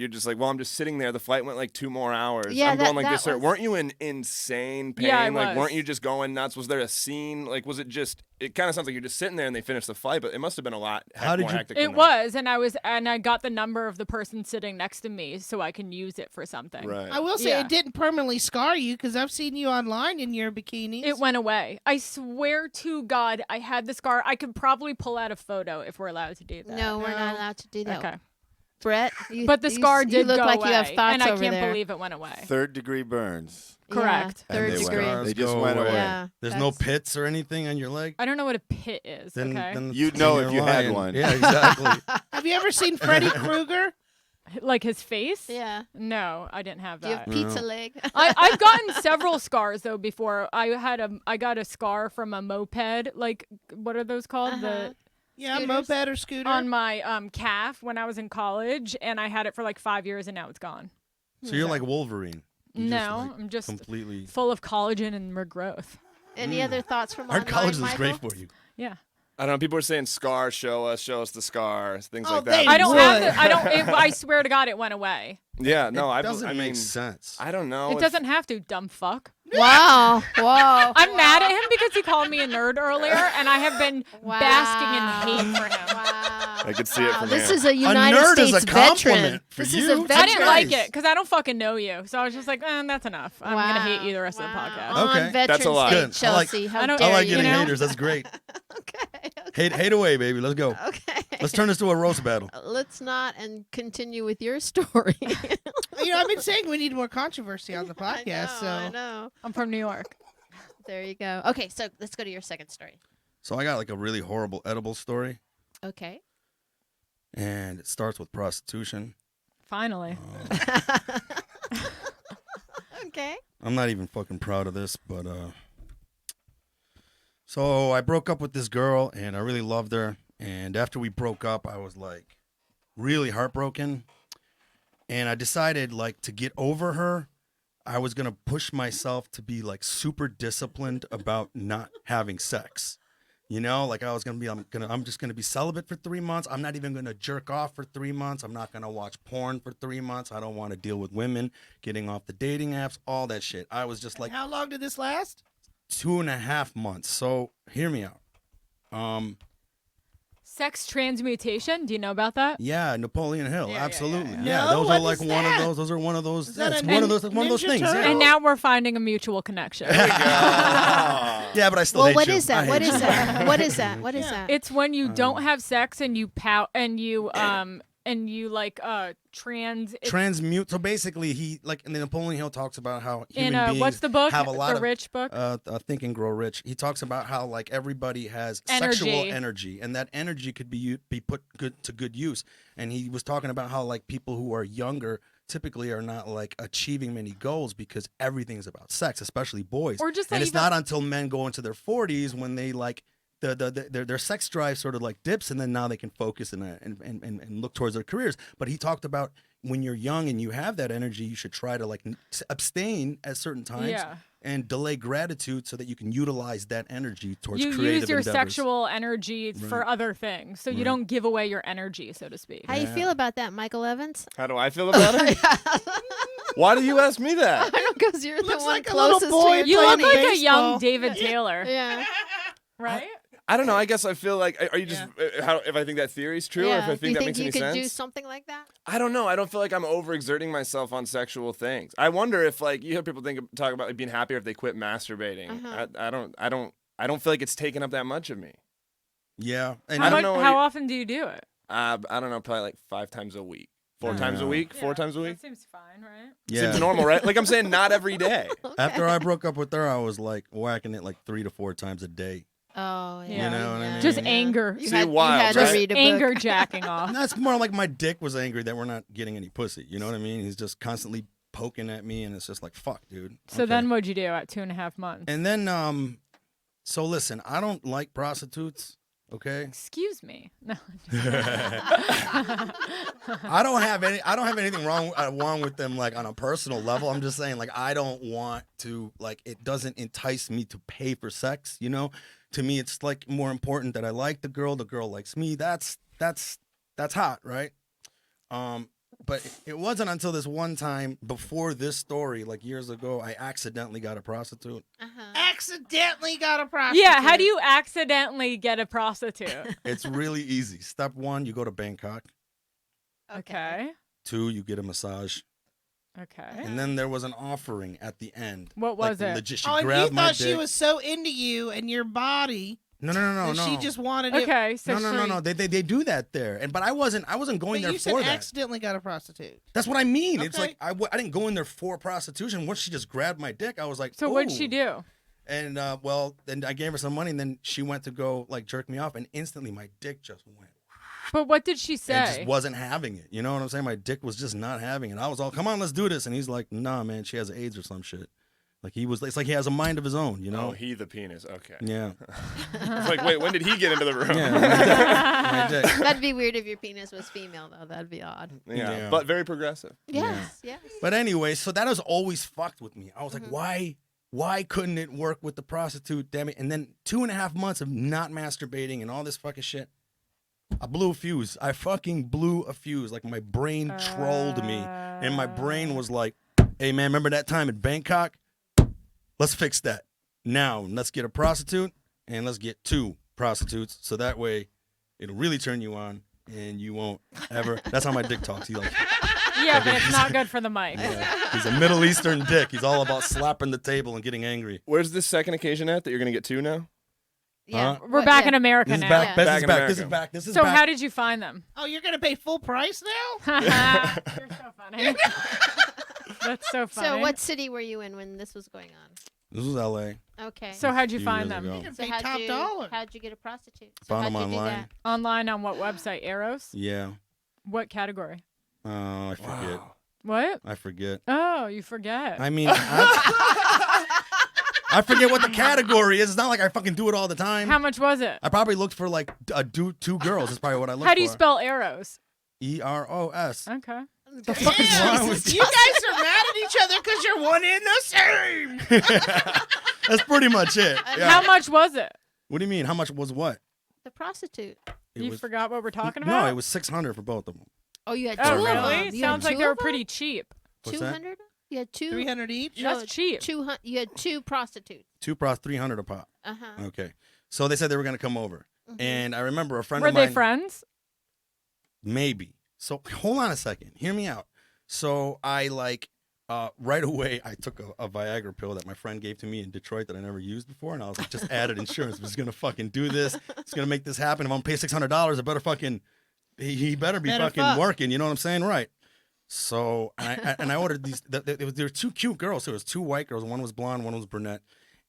just like, well, I'm just sitting there. The flight went like 2 more hours. Yeah, I'm going like that this. was- Weren't you in insane pain? Yeah, I like, was. weren't you just going nuts? Was there a scene? Like, was it just? It kind of sounds like you're just sitting there and they finished the flight, but it must have been a lot. How did more you- hectic It than that. was, and I got the number of the person sitting next to me so I can use it for something. Right. I will say Yeah. it didn't permanently scar you because I've seen you online in your bikinis. It went away. I swear to God, I had the scar. I could probably pull out a photo if we're allowed to do that. No, we're not allowed to do that. Okay. Brett, But the scar you did look go like away, you have thoughts and I over can't there. believe it went away. 3rd-degree burns. Correct. Yeah, third And they degree. went- They just Go went away. Yeah, There's no that's- pits or anything on your leg. I don't know what a pit is. Then, Okay. then You'd know you're if you had lying. one. Yeah, exactly. Have you ever seen Freddy Krueger? Like his face? Yeah. No, I didn't have Do you have that. pizza leg? I've gotten several scars though before. I got a scar from a moped. Like, what are those called? Uh-huh. Yeah, Scooters? moped or scooter. On my calf when I was in college, and I had it for like 5 years, and now it's gone. So you're like Wolverine. You No, like, I'm just completely. full of collagen and regrowth. Any other thoughts from Our online, college is Michael? great for you. Yeah. I don't know. People are saying scars. Show us the scars. Things Oh, like that. they I don't would. have to. I don't. I swear to God, it went away. Yeah. No. It I doesn't I make mean, sense. I don't know. It if- doesn't have to, dumb fuck. Wow. Whoa. I'm mad at him because he called me a nerd earlier, and I have been Wow. basking in hate for him. Wow. I could see it from This here. is a United nerd States is a veteran. compliment for This you. is a That's I didn't veteran. like nice. it because I don't fucking know you. So I was just like, that's enough. I'm gonna hate you the rest of the podcast. On Okay. Veterans That's a lot. Day, Good. I like- Chelsea. How I don't- dare I like you? getting you know? haters. That's great. Okay. Hate away, baby. Let's go. Okay. Let's turn this to a roast battle. Let's not and continue with your story. You know, I've been saying we need more controversy on the I podcast. know, I so know. I'm from New York. There you go. Okay, so let's go to your second story. So I got like a really horrible edible story, Okay. and it starts with prostitution. Finally. Okay. I'm not even fucking proud of this, but so I broke up with this girl and I really loved her, and after we broke up I was like really heartbroken, and I decided like to get over her I was going to push myself to be like super disciplined about not having sex. You know, like I was going to be I'm just going to be celibate for 3 months. I'm not even going to jerk off for 3 months. I'm not going to watch porn for 3 months. I don't want to deal with women, getting off the dating apps, all that shit. I was just like how long did this last? 2.5 months. So hear me out. Sex transmutation. Do you know about that? Yeah, Napoleon Hill, Yeah, absolutely. yeah. Yeah, No, those what are like is one of that? those. Those are one of those. Is that It's a one of those Ninja things. Turtle? Yeah. And now we're finding a mutual connection. Yeah, but I still Well, hate what you. is that? I What hate is you. that? What is that? What is Yeah. that? It's when you don't have sex and you pout and you and you like transmute. So basically, he like in the Napoleon Hill talks about how human beings what's the book? have a lot the of Rich book. Think and Grow Rich. He talks about how like everybody has Energy. sexual energy, and that energy could be put to good use. And he was talking about how like people who are younger typically are not like achieving many goals because everything's about sex, especially boys. Or just and like it's not until men go into their 40s when they like their sex drive sort of like dips, and then now they can focus and look towards their careers. But he talked about when you're young and you have that energy, you should try to like abstain at certain times and delay gratitude so that you can utilize that energy towards creative You use your endeavors. sexual energy for other things, so you don't give away your energy, so to speak. How you feel about that, Michael Evans? How do I feel about it? Why do you ask me that? Because you're the Looks one like a little closest boy to your You look playing like a young baseball. David Taylor, Yeah. right? I don't know. I guess I feel like, are you just, how, if I think that theory's true, or if I Do think you that makes think you any could sense? do something like that? I don't know. I don't feel like I'm overexerting myself on sexual things. I wonder if, like, you hear people talk about like being happier if they quit masturbating. I don't feel like it's taken up that much of me. Yeah, and I don't know. How often do you do it? I don't know. Probably like 5 times a week, 4 times a week, 4 times a week. That seems fine, right? Seems normal, right? Like I'm saying, not every day. After I broke up with her, I was like whacking it like 3 to 4 times a day. Oh, yeah. You know what I mean? Just anger. You See, had, wild, you had to right? read a book. Anger jacking off. And that's more like my dick was angry that we're not getting any pussy. You know what I mean? He's just constantly poking at me, and it's just like, fuck, dude. So Okay. then what'd you do at 2.5 months? And then, so listen, I don't like prostitutes. Okay. Excuse me. No. I don't have anything wrong with them like on a personal level. I'm just saying like I don't want to like it doesn't entice me to pay for sex, you know? To me it's like more important that I like the girl likes me. That's hot, right? But it wasn't until this one time before this story, like years ago, I accidentally got a prostitute. Accidentally got a prostitute. Yeah, how do you accidentally get a prostitute? It's really easy. Step 1, you go to Bangkok. Okay. 2, you get a massage. Okay. And then there was an offering at the end. What was it? Legit, she Oh, and you grabbed my thought she dick. was so into you and your body No. that she just wanted it. Okay, so No. They do that there, but I wasn't going But there you for said that. accidentally got a prostitute. That's what I mean. It's Okay. like I didn't go in there for prostitution. Once she just grabbed my dick, I was like, So what'd she "Ooh." do? And then I gave her some money, and then she went to go like jerk me off, and instantly my dick just went. But what did she And say? just wasn't having it. You know what I'm saying? My dick was just not having it. I was all, come on, let's do this. And he's like, nah, man, she has AIDS or some shit. Like it's like he has a mind of his own, you know? Oh, he the penis. Okay. Yeah. It's like, wait, when did he get into the room? Yeah. My dick. That'd be weird if your penis was female, though. That'd be odd. Yeah, but very progressive. Yes, yes. But anyway, so that has always fucked with me. I was like, why couldn't it work with the prostitute? Damn it. And then 2.5 months of not masturbating and all this fucking shit. I blew a fuse. I fucking blew a fuse. Like my brain trolled me. And my brain was like, hey man, remember that time in Bangkok? Let's fix that. Now, let's get a prostitute and let's get 2 prostitutes. So that way it'll really turn you on and you won't ever. That's how my dick talks. He's like, Yeah, but it's not good for the mic. yeah. He's a Middle Eastern dick. He's all about slapping the table and getting angry. Where's this second occasion at that you're gonna get 2 now? Yeah. We're back in America This is now. back. This Back is in back. America. This is back. This is So back. how did you find them? Oh, you're gonna pay full price now? You're so funny. That's so funny. So, what city were you in when this was going on? This was L.A. Okay. So how'd you Few find years them? ago. You're gonna So pay top dollar. how'd you get a prostitute? So Found how'd them you do online. that? Online on what website? Eros? Yeah. What category? I forget. What? I forget. Oh, you forget. I mean, I forget what the category is. It's not like I fucking do it all the time. How much was it? I probably looked for like 2 girls. That's probably what I looked for. How do you spell Eros? E-R-O-S. Okay. The fuck is wrong with You guys are mad at each other because you're one in the same. That's pretty much it. Yeah. How much was it? What do you mean? How much was what? The prostitute. It You was, forgot what we're talking about? No, it was $600 for both of them. Oh, you had Oh, two of them. really? You had Sounds like two they were of them? pretty cheap. What's that? 200? You had 2? 300 each. No, That's cheap. 200. You had 2 prostitutes. 2 pros, $300 a pop. Uh-huh. Okay. So they said they were gonna come over, and I remember a friend Were of mine. they friends? Maybe. So hold on a second. Hear me out. So I right away I took a Viagra pill that my friend gave to me in Detroit that I never used before, and I was like, just added insurance. I'm just gonna fucking do this. It's gonna make this happen. If I'm gonna pay $600, I better fucking he better be Better fucking fuck. working. You know what I'm saying? Right. So I ordered these. There were two cute girls. There was two white girls. One was blonde. One was brunette.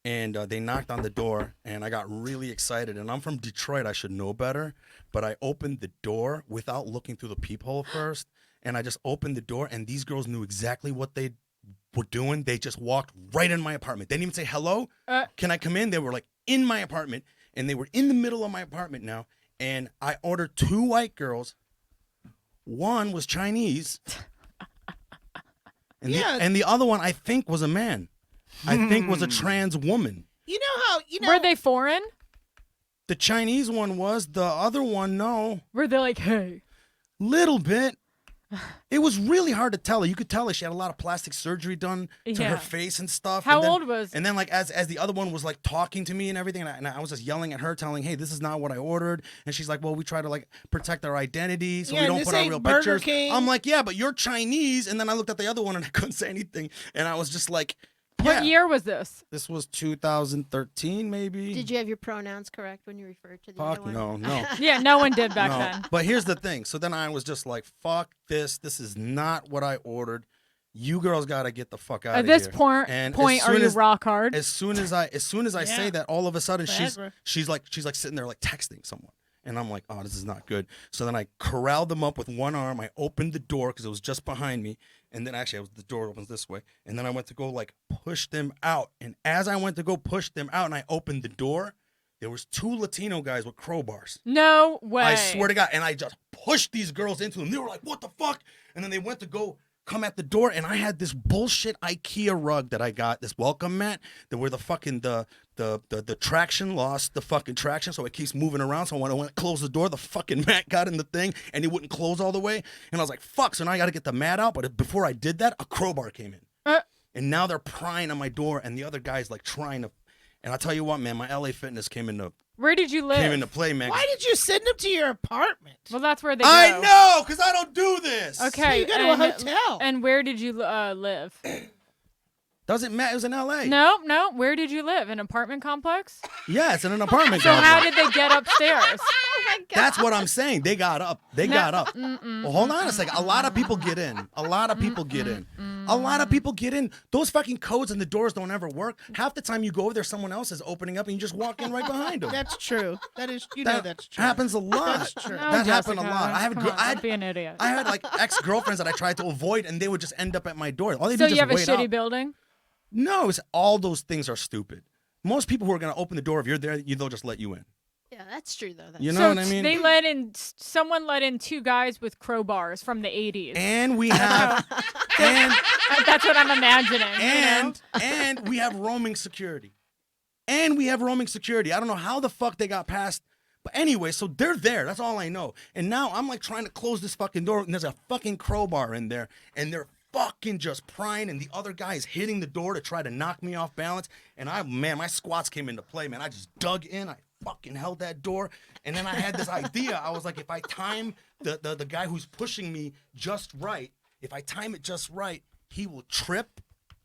And they knocked on the door, and I got really excited. And I'm from Detroit. I should know better. But I opened the door without looking through the peephole first. And I just opened the door, and these girls knew exactly what they were doing. They just walked right in my apartment. They didn't even say, hello, can I come in? They were like in my apartment, and they were in the middle of my apartment now. And I ordered two white girls. One was Chinese. And the other one, I think, was a man. I think was a trans woman. You know how Were they foreign? The Chinese one was. The other one, no. Were they like, hey? Little bit. It was really hard to tell her. You could tell her she had a lot of plastic surgery done to her face and stuff. How and then, old was? And then like as the other one was like talking to me and everything, and I was just yelling at her, telling, hey, this is not what I ordered. And she's like, well, we try to like protect our identity, so we don't put our real Burger pictures. King. I'm like, yeah, but you're Chinese. And then I looked at the other one and I couldn't say anything. And I was just like, What year was this? This was 2013, maybe. Did you have your pronouns correct when you referred to the Fuck other one? no. Yeah, no one did back No. then. But here's the thing. So then I was just like, fuck this. This is not what I ordered. You girls got to get the fuck out At of this here. point, And are you rock hard? As soon as I say Yeah. that, all of a sudden Viagra. she's like sitting there like texting someone. And I'm like, oh, this is not good. So then I corralled them up with one arm. I opened the door because it was just behind me. And then actually, the door opens this way. And then I went to go like push them out. And as I went to go push them out and I opened the door, there was two Latino guys with crowbars. No way. I swear to God. And I just pushed these girls into them. They were like, what the fuck? And then they went to go come at the door, and I had this bullshit IKEA rug that I got, this welcome mat, that where the fucking the traction lost the fucking traction, so it keeps moving around. So when I went to close the door, the fucking mat got in the thing, and it wouldn't close all the way. And I was like, fuck, so now I got to get the mat out. But before I did that, a crowbar came in. And now they're prying on my door, and the other guy's like trying to, and I'll tell you what, man, my LA Fitness came into Where did you live? play, man. Why did you send them to your apartment? Well, that's where they go. I know, because I don't do this. Okay. You go to a hotel. And where did you live? Doesn't matter. It was in LA. No. Where did you live? An apartment complex? Yeah, it's in an apartment So how complex. did they get upstairs? Oh my God. That's what I'm saying. They got up. Got up. Well, hold on a second. A lot of people get in. A lot of people get in. Those fucking codes and the doors don't ever work. Half the time you go over there, someone else is opening up, and you just walk in right behind them. That's true. That is, that's true. Happens a lot. That's true. No, That happened a Jessica, lot. I have come on, don't be an idiot. I had like ex-girlfriends that I tried to avoid, and they would just end up at my door. All they So do is you have a just wait shitty out. building? No, it's all those things are stupid. Most people who are gonna open the door, if you're there, they'll just let you in. Yeah, that's true though. You know So what I mean? someone let in two guys with crowbars from the 80s. And we have, That's what I'm imagining. and we have roaming security. I don't know how the fuck they got past. But anyway, so they're there. That's all I know. And now I'm like trying to close this fucking door, and there's a fucking crowbar in there, and they're fucking just prying, and the other guy is hitting the door to try to knock me off balance. And my squats came into play, man. I just dug in. I fucking held that door. And then I had this idea. I was like, if I time the guy who's pushing me just right, if I time it just right, he will trip,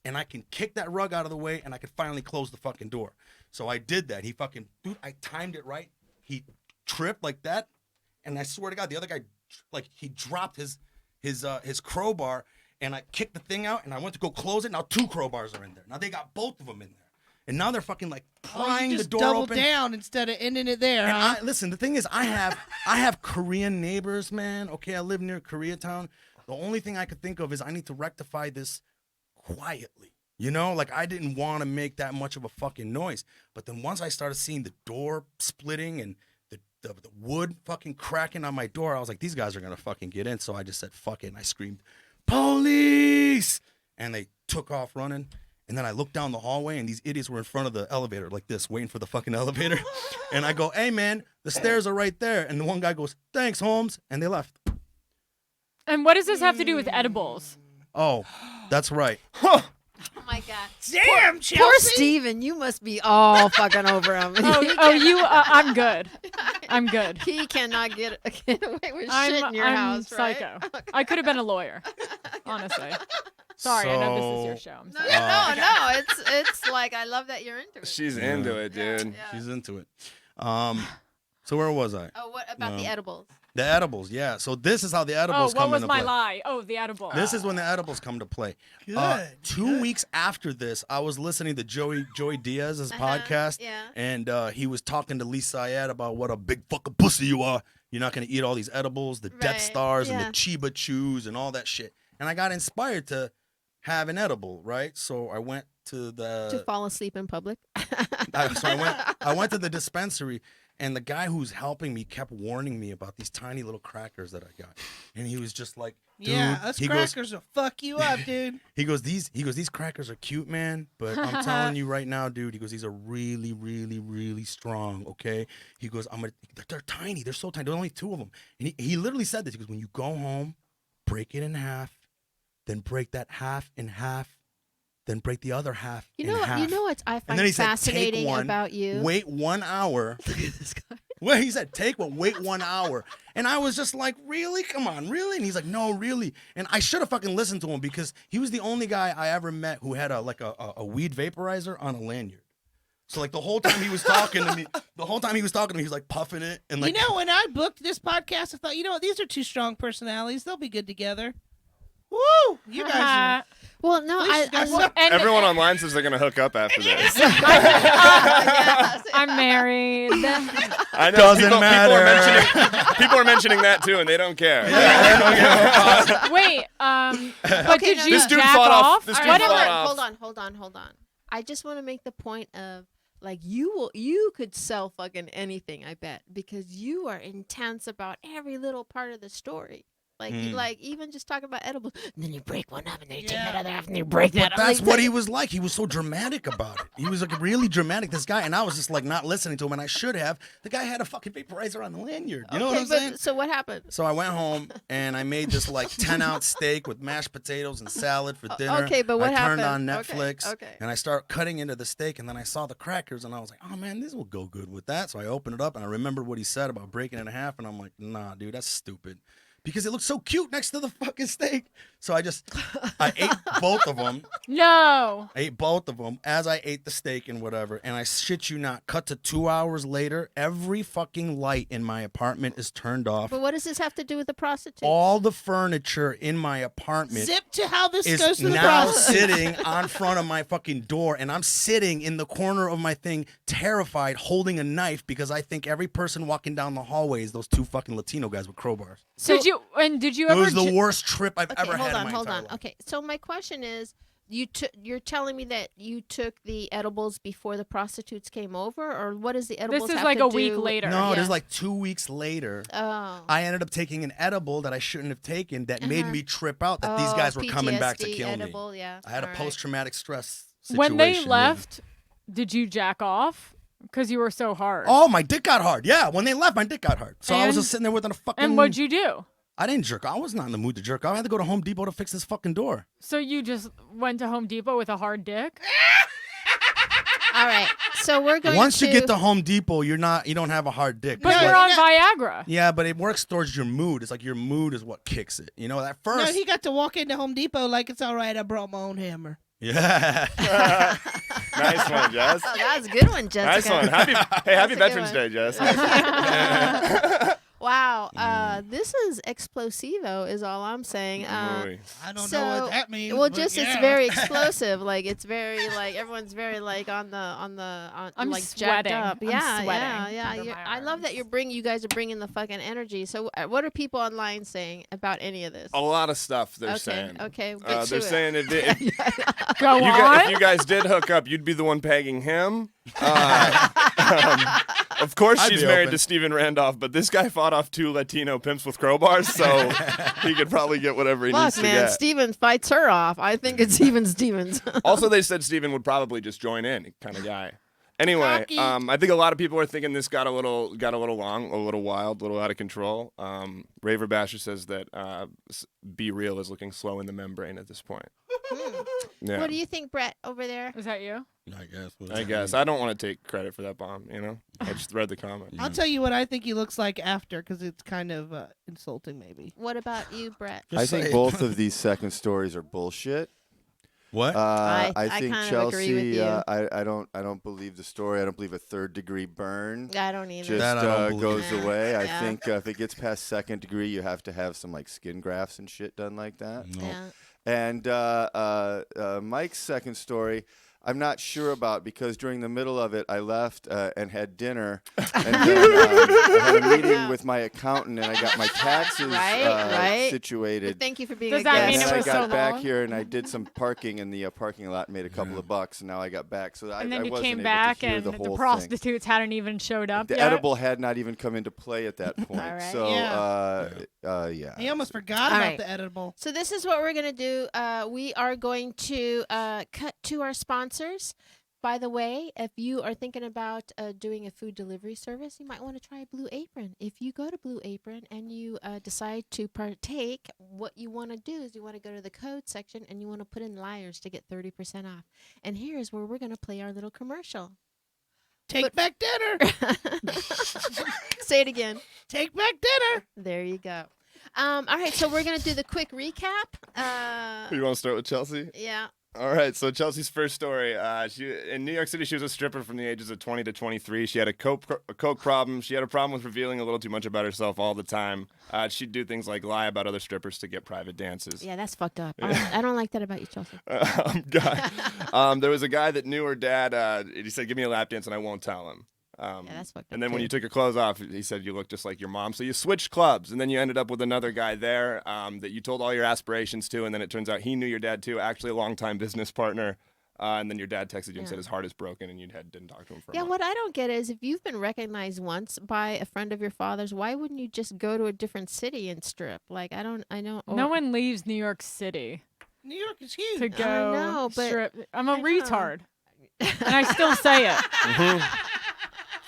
and I can kick that rug out of the way, and I can finally close the fucking door. So I did that. I timed it right. He tripped like that, and I swear to God, the other guy, like, he dropped his crowbar, and I kicked the thing out, and I went to go close it. Now 2 crowbars are in there. Now they got both of them in there, and now they're fucking like prying you the just door double open. down instead of ending it there, And huh? listen, the thing is, I have Korean neighbors, man. Okay, I live near Koreatown. The only thing I could think of is I need to rectify this quietly. You know, like I didn't want to make that much of a fucking noise. But then once I started seeing the door splitting and the wood fucking cracking on my door, I was like, these guys are going to fucking get in. So I just said, fuck it. And I screamed, police! And they took off running. And then I looked down the hallway, and these idiots were in front of the elevator like this, waiting for the fucking elevator. And I go, hey, man, the stairs are right there. And the one guy goes, thanks, Holmes. And they left. And what does this have to do with edibles? Oh, that's right. Oh my God. Damn, Chelsea. Poor Steven, you must be all fucking over him. I'm good. I'm good. He cannot get away with I'm, shit in your I'm house, right? psycho. I could have been a lawyer, honestly. Sorry, I know this is your show. I'm No, sorry. no. It's like I love that you're into it. She's into it, dude. Yeah. She's into it. So where was I? Oh, what about the edibles? The edibles, yeah. So this is how the Oh, edibles what come was into my play. lie? Oh, the edible. This is when the edibles come to play. Good, 2 weeks after this, I was listening to Joey Diaz's podcast, yeah. and he was talking to Lee Syed about what a big fucking pussy you are. You're not gonna eat all these edibles, the Death Right, Stars and yeah. the Chiba Chews and all that shit. And I got inspired to have an edible, right? So I went to the To fall asleep in public. I went to the dispensary, and the guy who's helping me kept warning me about these tiny little crackers that I got, and he was just like, "Dude," Yeah, us he goes, crackers will fuck you up, dude. he goes, these crackers are cute, man, but I'm telling you right now, dude. He goes, these are really, really, really strong. Okay. He goes, they're tiny. They're so tiny. There's only 2 of them. And he literally said this. He goes, when you go home, break it in half, then break that half in half, then break the other half in half. You know what I And find then he said, fascinating take one, about you? wait 1 hour. Well, he said, take one, wait 1 hour. And I was just like, really? Come on, really? And he's like, no, really. And I should have fucking listened to him because he was the only guy I ever met who had a weed vaporizer on a lanyard. So like the whole time he was talking to me, he was like puffing it and like. You know, when I booked this podcast, I thought, you know what, these are 2 strong personalities. They'll be good together. Woo! You guys are. Well, no, Felicia's got some- And Everyone online says they're gonna hook up after this. I'm married. I know. Doesn't People matter. people are mentioning that too, and they don't care. Wait, but Okay, did no, you This dude jack fought off- off? this All dude right, fought hold off. on. I just want to make the point of like you could sell fucking anything, I bet, because you are intense about every little part of the story. Like even just talking about edibles, and then you break one up, and then you take that other half, and you break that But up. that's what he was like. He was so dramatic about it. He was like really dramatic, this guy. And I was just like not listening to him, and I should have. The guy had a fucking vaporizer on the lanyard. You know what I'm saying? So what happened? So I went home and I made this like 10-ounce steak with mashed potatoes and salad for dinner. Okay, but what I turned on happened? Okay, Netflix okay. and I start cutting into the steak, and then I saw the crackers and I was like, oh man, this will go good with that. So I opened it up and I remembered what he said about breaking it in half, and I'm like, nah, dude, that's stupid. Because it looked so cute next to the fucking steak. So I ate both of them. No. I ate both of them as I ate the steak and whatever. And I shit you not, cut to 2 hours later, every fucking light in my apartment is turned off. But what does this have to do with the prostitute? All the furniture in my apartment Zip to how this goes is to the now prostitute. sitting on front of my fucking door. And I'm sitting in the corner of my thing, terrified, holding a knife because I think every person walking down the hallway is those 2 fucking Latino guys with crowbars. So- did you It ever was the worst trip I've ever had in my hold entire on. life. Okay, so my question is, you're telling me that you took the edibles before the prostitutes came over, or what is the edibles? This is have like to a week do- later. No, it Yeah. was like 2 weeks later. Oh. I ended up taking an edible that I shouldn't have taken that made me trip out that these Oh, guys were coming back to PTSD kill edible, me. yeah. I had a All right. post-traumatic stress situation. When they yeah. left, did you jack off? Because you were so hard. Oh, my dick got hard. Yeah, when they left, my dick got hard. So I was And- just sitting there with a fucking... And what'd you do? I didn't jerk. I was not in the mood to jerk. I had to go to Home Depot to fix this fucking door. So you just went to Home Depot with a hard dick? All right, so we're going Once to... you get to Home Depot, you don't have a hard dick. But No, you're no. on Viagra. Yeah, but it works towards your mood. It's like your mood is what kicks it. You know, at No, first... he got to walk into Home Depot like it's all right. I brought my own hammer. Yeah. Nice one, Jess. Oh, that was a good one, Jessica. Nice one. Happy That's a good Veterans one. Day, Jess. Wow, this is explosivo, is all I'm saying. Boy. I don't So- know what that means. Well, but just yeah. it's very explosive. Like it's very like everyone's very like on I'm like jacked sweating. up. I'm Yeah, sweating yeah. under my I love that arms. you guys are bringing the fucking energy. So, what are people online saying about any of this? A lot of stuff they're okay, saying. okay. Get They're to it. saying if Go if on. you guys did hook up, you'd be the one pegging him. Of course, I'd she's be married open. to Steven Randolph, but this guy fought off 2 Latino pimps with crowbars, so he could probably get whatever he needs Fuck, to man. get. Steven fights her off. I think it's even Stevens. Also, they said Steven would probably just join in, kind of guy. Anyway, Cocky. I think a lot of people are thinking this got a little long, a little wild, a little out of control. Raver Basher says that Be Real is looking slow in the membrane at this point. Yeah. What do you think, Brett, over there? Is that you? I guess. I don't want to take credit for that bomb, you know? I just read the comment. I'll tell you what I think he looks like after, because it's kind of insulting, maybe. What about you, Brett? I think both of these second stories are bullshit. What? I think kind of agree with Chelsea. you. I don't believe the story. I don't believe a 3rd-degree burn I don't either. just That I don't believe. goes Yeah. away. Yeah. I think if it gets past 2nd degree, you have to have some like skin grafts and shit done like that. No. Yeah. And Mike's second story, I'm not sure about because during the middle of it, I left and had dinner, and then I had a meeting with my accountant, and I got my taxes Right. situated. Thank you for being Does a that And mean guest. then it I was got so back long? here and I did some parking in the parking lot, made a couple of bucks, and now I got back. So And then I you wasn't came able back, to hear and the the whole thing. prostitutes hadn't even showed up The yet. edible had not even come into play at that point. right. So Yeah. He almost forgot All about right. the edible. So this is what we're gonna do. We are going to cut to our sponsors. By the way, if you are thinking about doing a food delivery service, you might want to try Blue Apron. If you go to Blue Apron and you decide to partake, what you want to do is you want to go to the code section and you want to put in liars to get 30% off. And here's where we're going to play our little commercial. Take back dinner. Say it again. Take back dinner. There you go. All right, so we're going to do the quick recap. You want to start with Chelsea? Yeah. All right, so Chelsea's first story. She in New York City, she was a stripper from the ages of 20 to 23. She had a coke problem. She had a problem with revealing a little too much about herself all the time. She'd do things like lie about other strippers to get private dances. Yeah, that's fucked up. I don't like that about you, Chelsea. There was a guy that knew her dad. He said, "Give me a lap dance, and I won't tell him." Yeah, that's fucked up. And then when too. you took your clothes off, he said you look just like your mom. So you switched clubs, and then you ended up with another guy there that you told all your aspirations to, and then it turns out he knew your dad too, actually a longtime business partner. And then your dad texted you and said his heart is broken, and you didn't talk to him for a month. what I don't get is if you've been recognized once by a friend of your father's, why wouldn't you just go to a different city and strip? Like I know. No one leaves New York City New York is huge. to go know, but strip. I'm a I know. retard, and I still say it.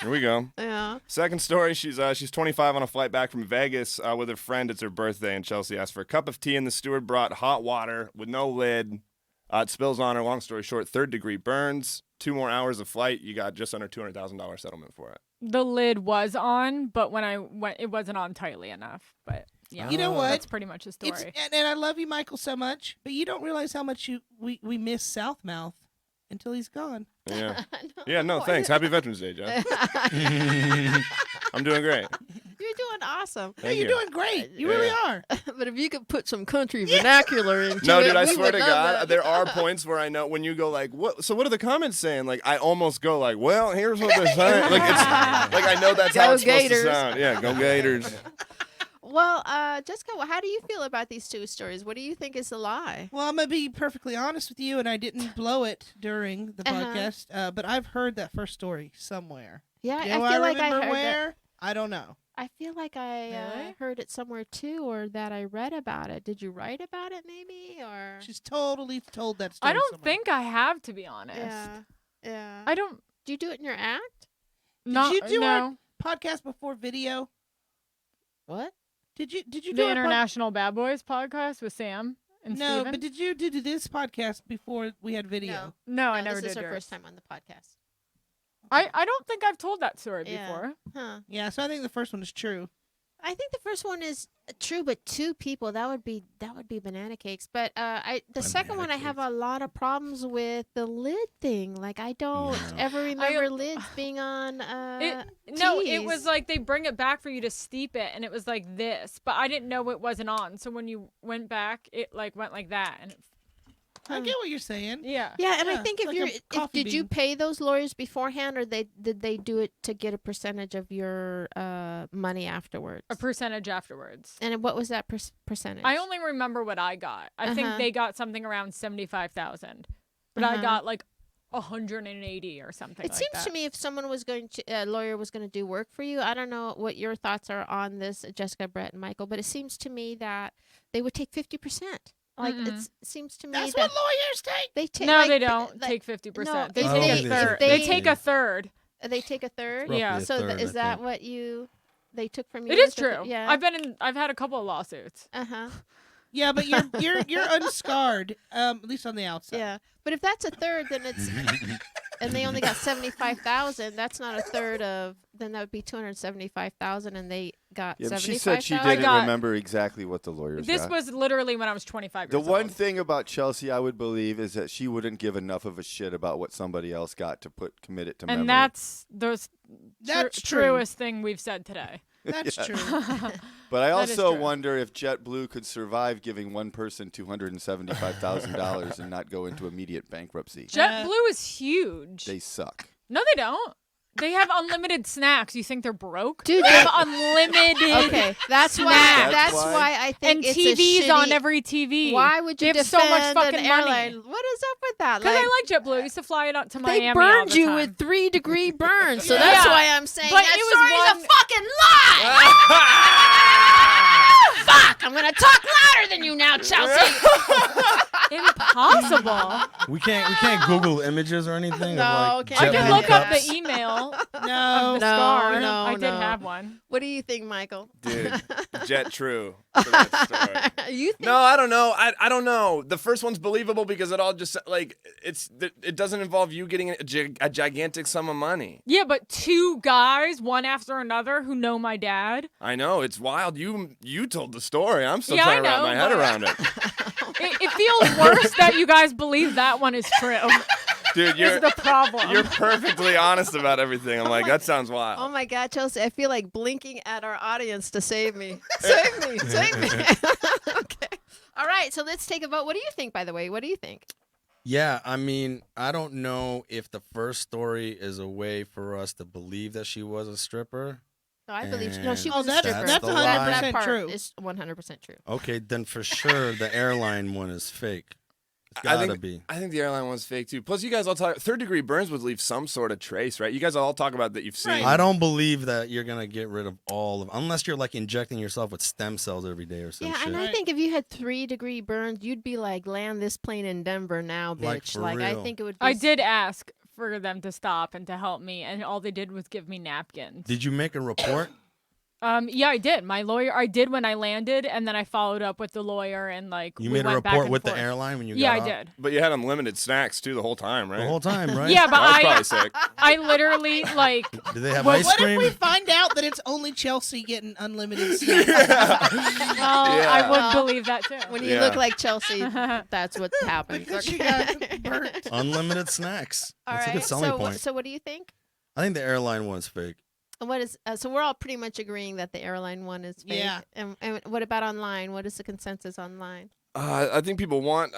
Here we go. Yeah. Second story, she's 25 on a flight back from Vegas with her friend. It's her birthday, and Chelsea asked for a cup of tea, and the steward brought hot water with no lid. It spills on her. Long story short, 3rd-degree burns. 2 more hours of flight. You got just under $200,000 settlement for it. The lid was on, but when I went, it wasn't on tightly enough. But yeah, You know what? That's pretty much the story. And I love you, Michael, so much, but you don't realize how much we miss Southmouth until he's gone. Yeah. Yeah, no, thanks. Happy Veterans Day, Jeff. I'm doing great. You're doing awesome. Thank You're you. doing great. You really are. But if you could put some country vernacular into No, it, dude, I we swear would to love God, that. there are points where I know when you go like, "What?" So what are the comments saying? Like, I almost go like, "Well, here's what they're saying." Like, it's like I know that's how Go it's supposed Gators. to sound. Yeah, go Gators. Well, Jessica, how do you feel about these two stories? What do you think is a lie? Well, I'm gonna be perfectly honest with you, and I didn't blow it during the podcast, but I've heard that first story somewhere. Yeah, Do I feel like I remember heard where? that. I don't know. I feel like I Really? heard it somewhere too, or that I read about it. Did you write about it, maybe, or? She's totally told that story. I don't somewhere. think I have, to be honest. Yeah. I don't. Do you do it in your act? Not, you do no. podcast before video. What? Did you do The a International Bad Boys podcast with Sam and No, Steven? but did you do this podcast before we had video? No, I No, never this did is her yours. first time on the podcast. I don't think I've told that story Yeah. before. Huh. Yeah, so I think the first one is true. I think the first one is true, but 2 people that would be banana cakes. But the second one I have a lot of problems with the lid thing. Like I don't ever remember lids being on. No, it teas. was like they bring it back for you to steep it, and it was like this, but I didn't know it wasn't on. So when you went back, it like went like that, and I get what you're saying. yeah. Yeah, and I Yeah, think it's if like a coffee did you bean. pay those lawyers beforehand, or did they do it to get a percentage of your money afterwards? A percentage afterwards. And what was that percentage? I only remember what I got. I think they got something around 75,000, but I got like 180 or something. It like seems that. to me if someone was going to a lawyer was going to do work for you, I don't know what your thoughts are on this, Jessica, Brett, and Michael, but it seems to me that they would take 50%. Like it seems to me That's that what lawyers take. they take. No, like, they don't like, take 50%. no, They if take they- a third. if They they- take a third. They take a third. Roughly Yeah. a So third, is I that think. what they took from you? It is the true. Yeah. I've had a couple of lawsuits. Yeah, but you're unscarred, at least on the outside. Yeah, but if that's a third, then it's and they only got 75,000. That's not a third of. Then that would be 275,000, and they got Yeah, but 75,000. she said she I didn't got- remember exactly what the lawyers This got. was literally when I was 25 The years one old. thing about Chelsea, I would believe, is that she wouldn't give enough of a shit about what somebody else got to commit it to memory. And that's That's true. truest thing we've said today. That's true. But I That is also true. wonder if JetBlue could survive giving one person $275,000 and not go into immediate bankruptcy. JetBlue is huge. They suck. No, they don't. They have unlimited snacks. You think they're broke? Dude, they have unlimited. Okay, that's why. snacks. That's why. why I think And it's TVs a on shitty, every TV. Why would you They have defend so much fucking an money. airline? What is up with that? Because I like JetBlue. I used to fly it out to they Miami. all burned the you time. with 3-degree burns, so Yeah. that's why I'm saying But that it was story's a fucking lie. Fuck! I'm gonna talk louder than you now, Chelsea. Impossible. We can't Google images or anything. No, of like can't I do can JetBlue look up cups. the email No. of the No, scar. no, I did no. have one. What do you think, Michael? Dude, Jet True for that story. You think? No, I don't know. I don't know. The first one's believable because it all just like it doesn't involve you getting a gigantic sum of money. Yeah, but two guys, one after another, who know my dad. I know it's wild. You told the story. I'm still Yeah, trying to I wrap know, my head but- around it. It feels worse that you guys believe that one is true. Dude, Is the problem. you're perfectly honest about everything. I'm like, that sounds wild. Oh my God, Chelsea! I feel like blinking at our audience to save me. Save me! Save me! Okay. All right. So let's take a vote. What do you think? By the way, what do you think? Yeah, I mean, I don't know if the first story is a way for us to believe that she was a stripper. No, I believe she was Oh, a that's- stripper. that's That 100% part true. is 100% true. Okay, then for sure the airline one is fake. It's gotta be. I think the airline one's fake too. Plus, you guys all talk. 3rd-degree burns would leave some sort of trace, right? You guys all talk about that you've seen. Right. I don't believe that you're gonna get rid of all of, unless you're like injecting yourself with stem cells every day or some Yeah, shit. and I think if you had 3-degree burns, you'd be like, land this plane in Denver now, Like, bitch. for Like, I real. think it would be. I did ask for them to stop and to help me, and all they did was give me napkins. Did you make a report? Yeah, I did. My lawyer, I did when I landed, and then I followed up with the lawyer, and like You we made a went back report and with forth. the airline when you Yeah, I got off? did. But you had unlimited snacks too the whole time, right? The whole time, right? Yeah, but That was probably I sick. I literally like Did they have Well, ice what cream? if we find out that it's only Chelsea getting unlimited snacks? well, Yeah. I would believe that too. When you Yeah. look like Chelsea, that's what happens. Because she okay? got burnt. Unlimited snacks. All That's a right. good selling So, point. so what do you think? I think the airline one's fake. And what is so we're all pretty much agreeing that the airline one is fake. Yeah. And what about online? What is the consensus online? I think people want.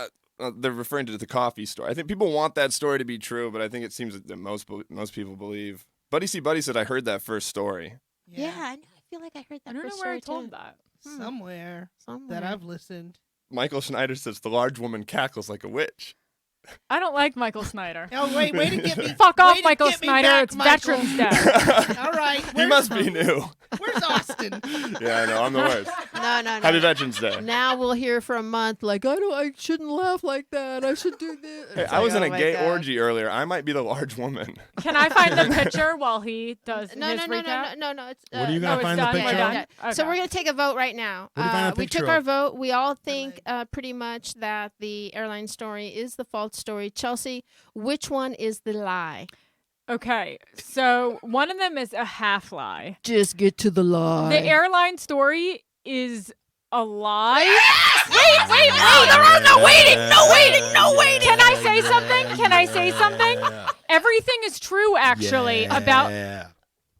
They're referring to the coffee story. I think people want that story to be true, but I think it seems that most people believe. Buddy C. Buddy said, "I heard that first story." Yeah, I know. I feel like I heard that. I don't know first where I story, told too. that. Somewhere Somewhere. that I've listened. Michael Schneider says the large woman cackles like a witch. I don't like Michael Snyder. Oh, wait to get me. Fuck off, way to Michael get me Snyder. back, It's Michael. Veterans Day. All right. He must be new. Where's Austin? Yeah, I know. I'm the worst. No. Happy Veterans Day. Now we'll hear for a month like I shouldn't laugh like that. I should do this. Hey, It's I like, was in oh a my gay God. orgy earlier. I might be the large woman. Can I find the picture while he does No. his recap? No. It's, What are you No, gonna it's find the done. picture We're of? done. So Okay. we're gonna take a vote right now. What do you find a We picture took of? our vote. We all think pretty much that the airline story is the false story. Chelsea, which one is the lie? Okay, so one of them is a half lie. Just get to the lie. The airline story is a lie. Wait! No waiting! Can I say something? Can I say something? Everything is true, actually, about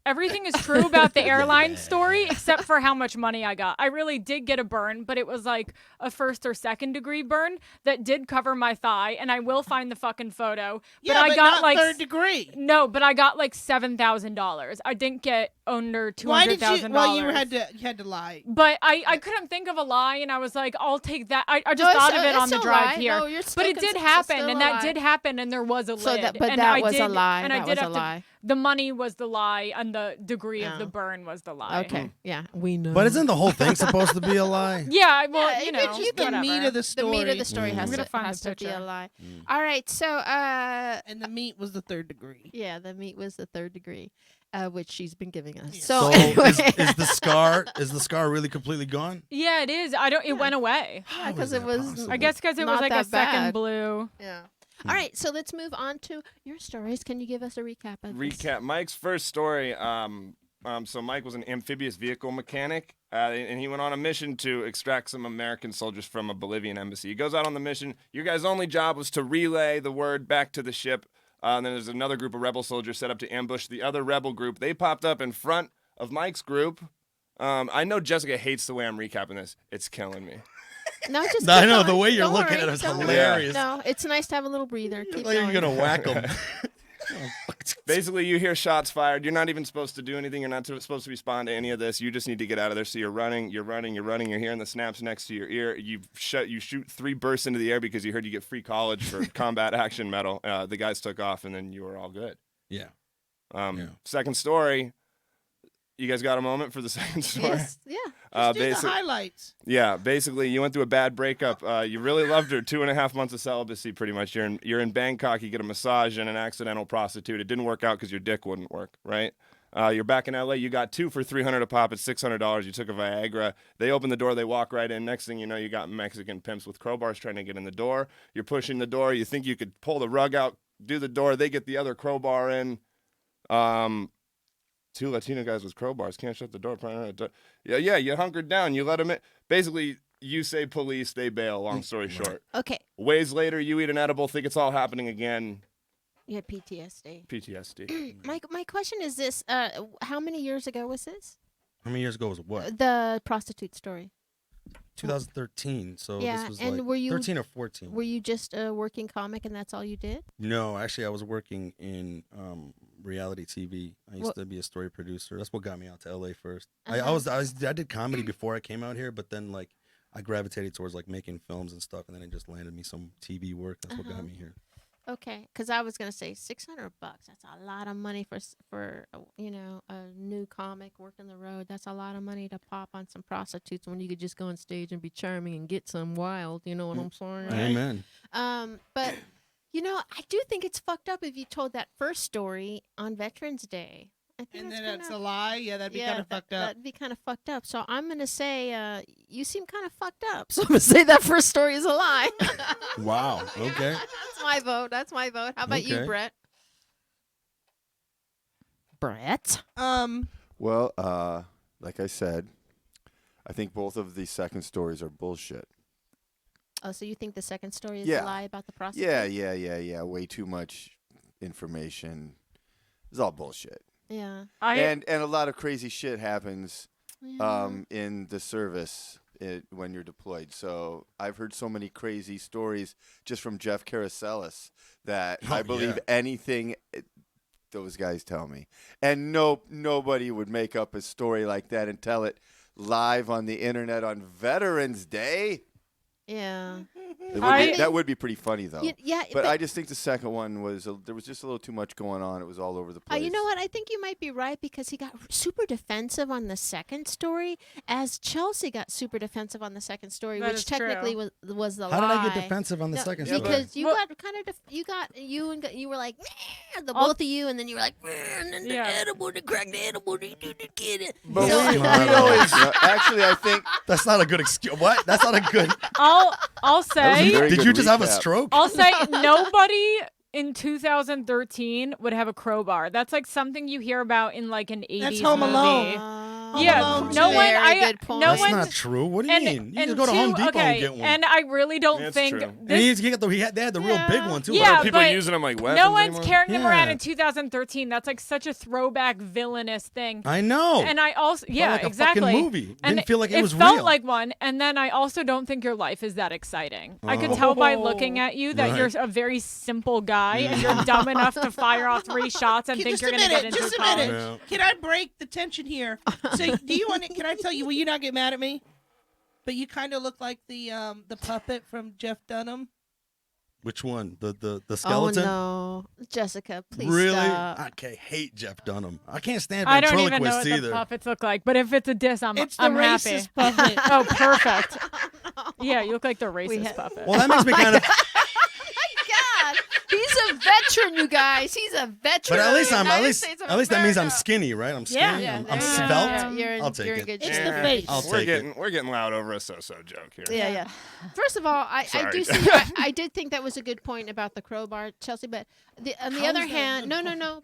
everything is true about the airline story, except for how much money I got. I really did get a burn, but it was like a 1st or 2nd degree burn that did cover my thigh, and I will find the fucking photo. Yeah, I but got not like 3rd degree. no, but I got like $7,000. I didn't get under Why did $200,000. you? Well, you had to lie. But I couldn't think of a lie, and I was like, I'll take that. I just No, thought it's of it still on the a drive lie. here. No, you're But still it did it's happen, still and a that lie. did happen, and there was a So lid. but and that I was a did, lie. And That I did was a have to. lie. The money was the lie, and the degree of the Oh. burn was the lie. Okay, yeah, we know. But isn't the whole thing supposed to be a lie? Yeah, well, Yeah, you if know, it's the whatever. meat of the the story. meat of the story has I'm gonna to find the has to be a picture. lie. All right, so And the meat was the 3rd degree. yeah, the meat was the 3rd degree, which she's been giving us. So So, anyway. is the scar really completely gone? Yeah, it is. I don't. It went away. Yeah, because is it that was. possible? I guess because it was Not like a that second bad. blue. Yeah. All right, so let's move on to your stories. Can you give us a recap of this? Recap. Mike's first story. So Mike was an amphibious vehicle mechanic, and he went on a mission to extract some American soldiers from a Bolivian embassy. He goes out on the mission. Your guys' only job was to relay the word back to the ship. And then there's another group of rebel soldiers set up to ambush the other rebel group. They popped up in front of Mike's group. I know Jessica hates the way I'm recapping this. It's killing me. No, just I keep know going. the way you're Don't looking worry. at it is Don't worry. hilarious. No, it's nice to have a little breather. Keep Like going. you're gonna whack them. Basically, you hear shots fired. You're not even supposed to do anything. You're not supposed to respond to any of this. You just need to get out of there. So you're running. You're hearing the snaps next to your ear. You shoot 3 bursts into the air because you heard you get free college for combat action medal. The guys took off, and then you were all good. Yeah. Second story. You guys got a moment for the second story? Yes. Yeah. Just do the highlights. Yeah, basically, you went through a bad breakup. You really loved her. 2.5 months of celibacy, pretty much. You're in Bangkok. You get a massage and an accidental prostitute. It didn't work out because your dick wouldn't work, right? You're back in LA. You got 2 for $300 a pop at $600. You took a Viagra. They open the door. They walk right in. Next thing you know, you got Mexican pimps with crowbars trying to get in the door. You're pushing the door. You think you could pull the rug out, do the door. They get the other crowbar in. 2 Latino guys with crowbars can't shut the door. Yeah, you hunkered down. You let them in. Basically, you say police, they bail. Long story short. Okay. Ways later, you eat an edible, think it's all happening again. You had PTSD. PTSD. My question is this: how many years ago was this? How many years ago was what? The prostitute story. 2013. So Yeah, this was and like were you- 13 or 14. Were you just a working comic and that's all you did? No, actually, I was working in reality TV. I used to be a story producer. That's what got me out to LA first. I did comedy before I came out here, but then like I gravitated towards like making films and stuff, and then it just landed me some TV work. That's what got me here. Okay, because I was gonna say $600. That's a lot of money for a new comic working the road. That's a lot of money to pop on some prostitutes when you could just go on stage and be charming and get some wild. You know what I'm saying? Right? Amen. But I do think it's fucked up if you told that first story on Veterans Day. I think And that's then it's a lie? Yeah, that'd be kind of fucked up. That'd be kind of fucked up. So I'm going to say you seem kind of fucked up. So I'm going to say that first story is a lie. Wow. Okay. That's my vote. How about you, Brett? Brett? Well, like I said, I think both of the second stories are bullshit. Oh, so you think the second story is a lie about the prostitute? Yeah. Way too much information. It's all bullshit. Yeah. And a lot of crazy shit happens in the service when you're deployed. So I've heard so many crazy stories just from Jeff Caracellis that I believe anything those guys tell me. And nobody would make up a story like that and tell it live on the internet on Veterans Day. Yeah. That would be pretty funny, though. Yeah, but I just think the second one there was just a little too much going on. It was all over the place. You know what? I think you might be right because he got super defensive on the second story, as Chelsea got super defensive on the second story, which technically was the lie. How did I get defensive on the second story? Because you got kind of you were like both of you, and then you were like, and then the edible, the crack, the edible, the get it. But we always actually, I think that's not a good excuse. What? That's not a good. I'll say. Did you just have a stroke? I'll say nobody in 2013 would have a crowbar. That's like something you hear about in like an 80s That's Home movie. Alone. Yeah, no one. That's not true. What do you mean? You just go to Home Depot and get one. And I really don't think. They had the real big one too. Yeah, are people using them like weapons? No one's anymore? carrying them around in 2013. That's like such a throwback villainous thing. I know. And I also like exactly. A fucking movie. Didn't feel like it was real. It real. felt like one. And then I also don't think your life is that exciting. I could tell by looking at you that you're a very simple guy and you're dumb enough to fire off 3 shots and think you're going to get into college. Minute. Can I break the tension here? So do you want to? Can I tell you? Will you not get mad at me? But you kind of look like the puppet from Jeff Dunham. Which one? The skeleton? Oh no, Jessica, please really? stop. I hate Jeff Dunham. I can't stand I don't ventriloquists even know what either. the puppets look like, but if it's a diss, I'm It's the happy. racist puppet. Oh, perfect. Yeah, you look like the racist puppet. Well, that makes me kind of. God, he's a veteran. veteran, you guys. He's a veteran. But at least of the I'm United States of that means I'm America. skinny, right? I'm skinny. Yeah, I'm there you go. svelte. You're I'll take in it. good It's shape. the face. I'll we're take getting it. we're getting loud over a so-so joke here. Yeah. First of all, I Sorry. do see. I did think that was a good point about the crowbar, Chelsea. But on the How other is that a hand, good no.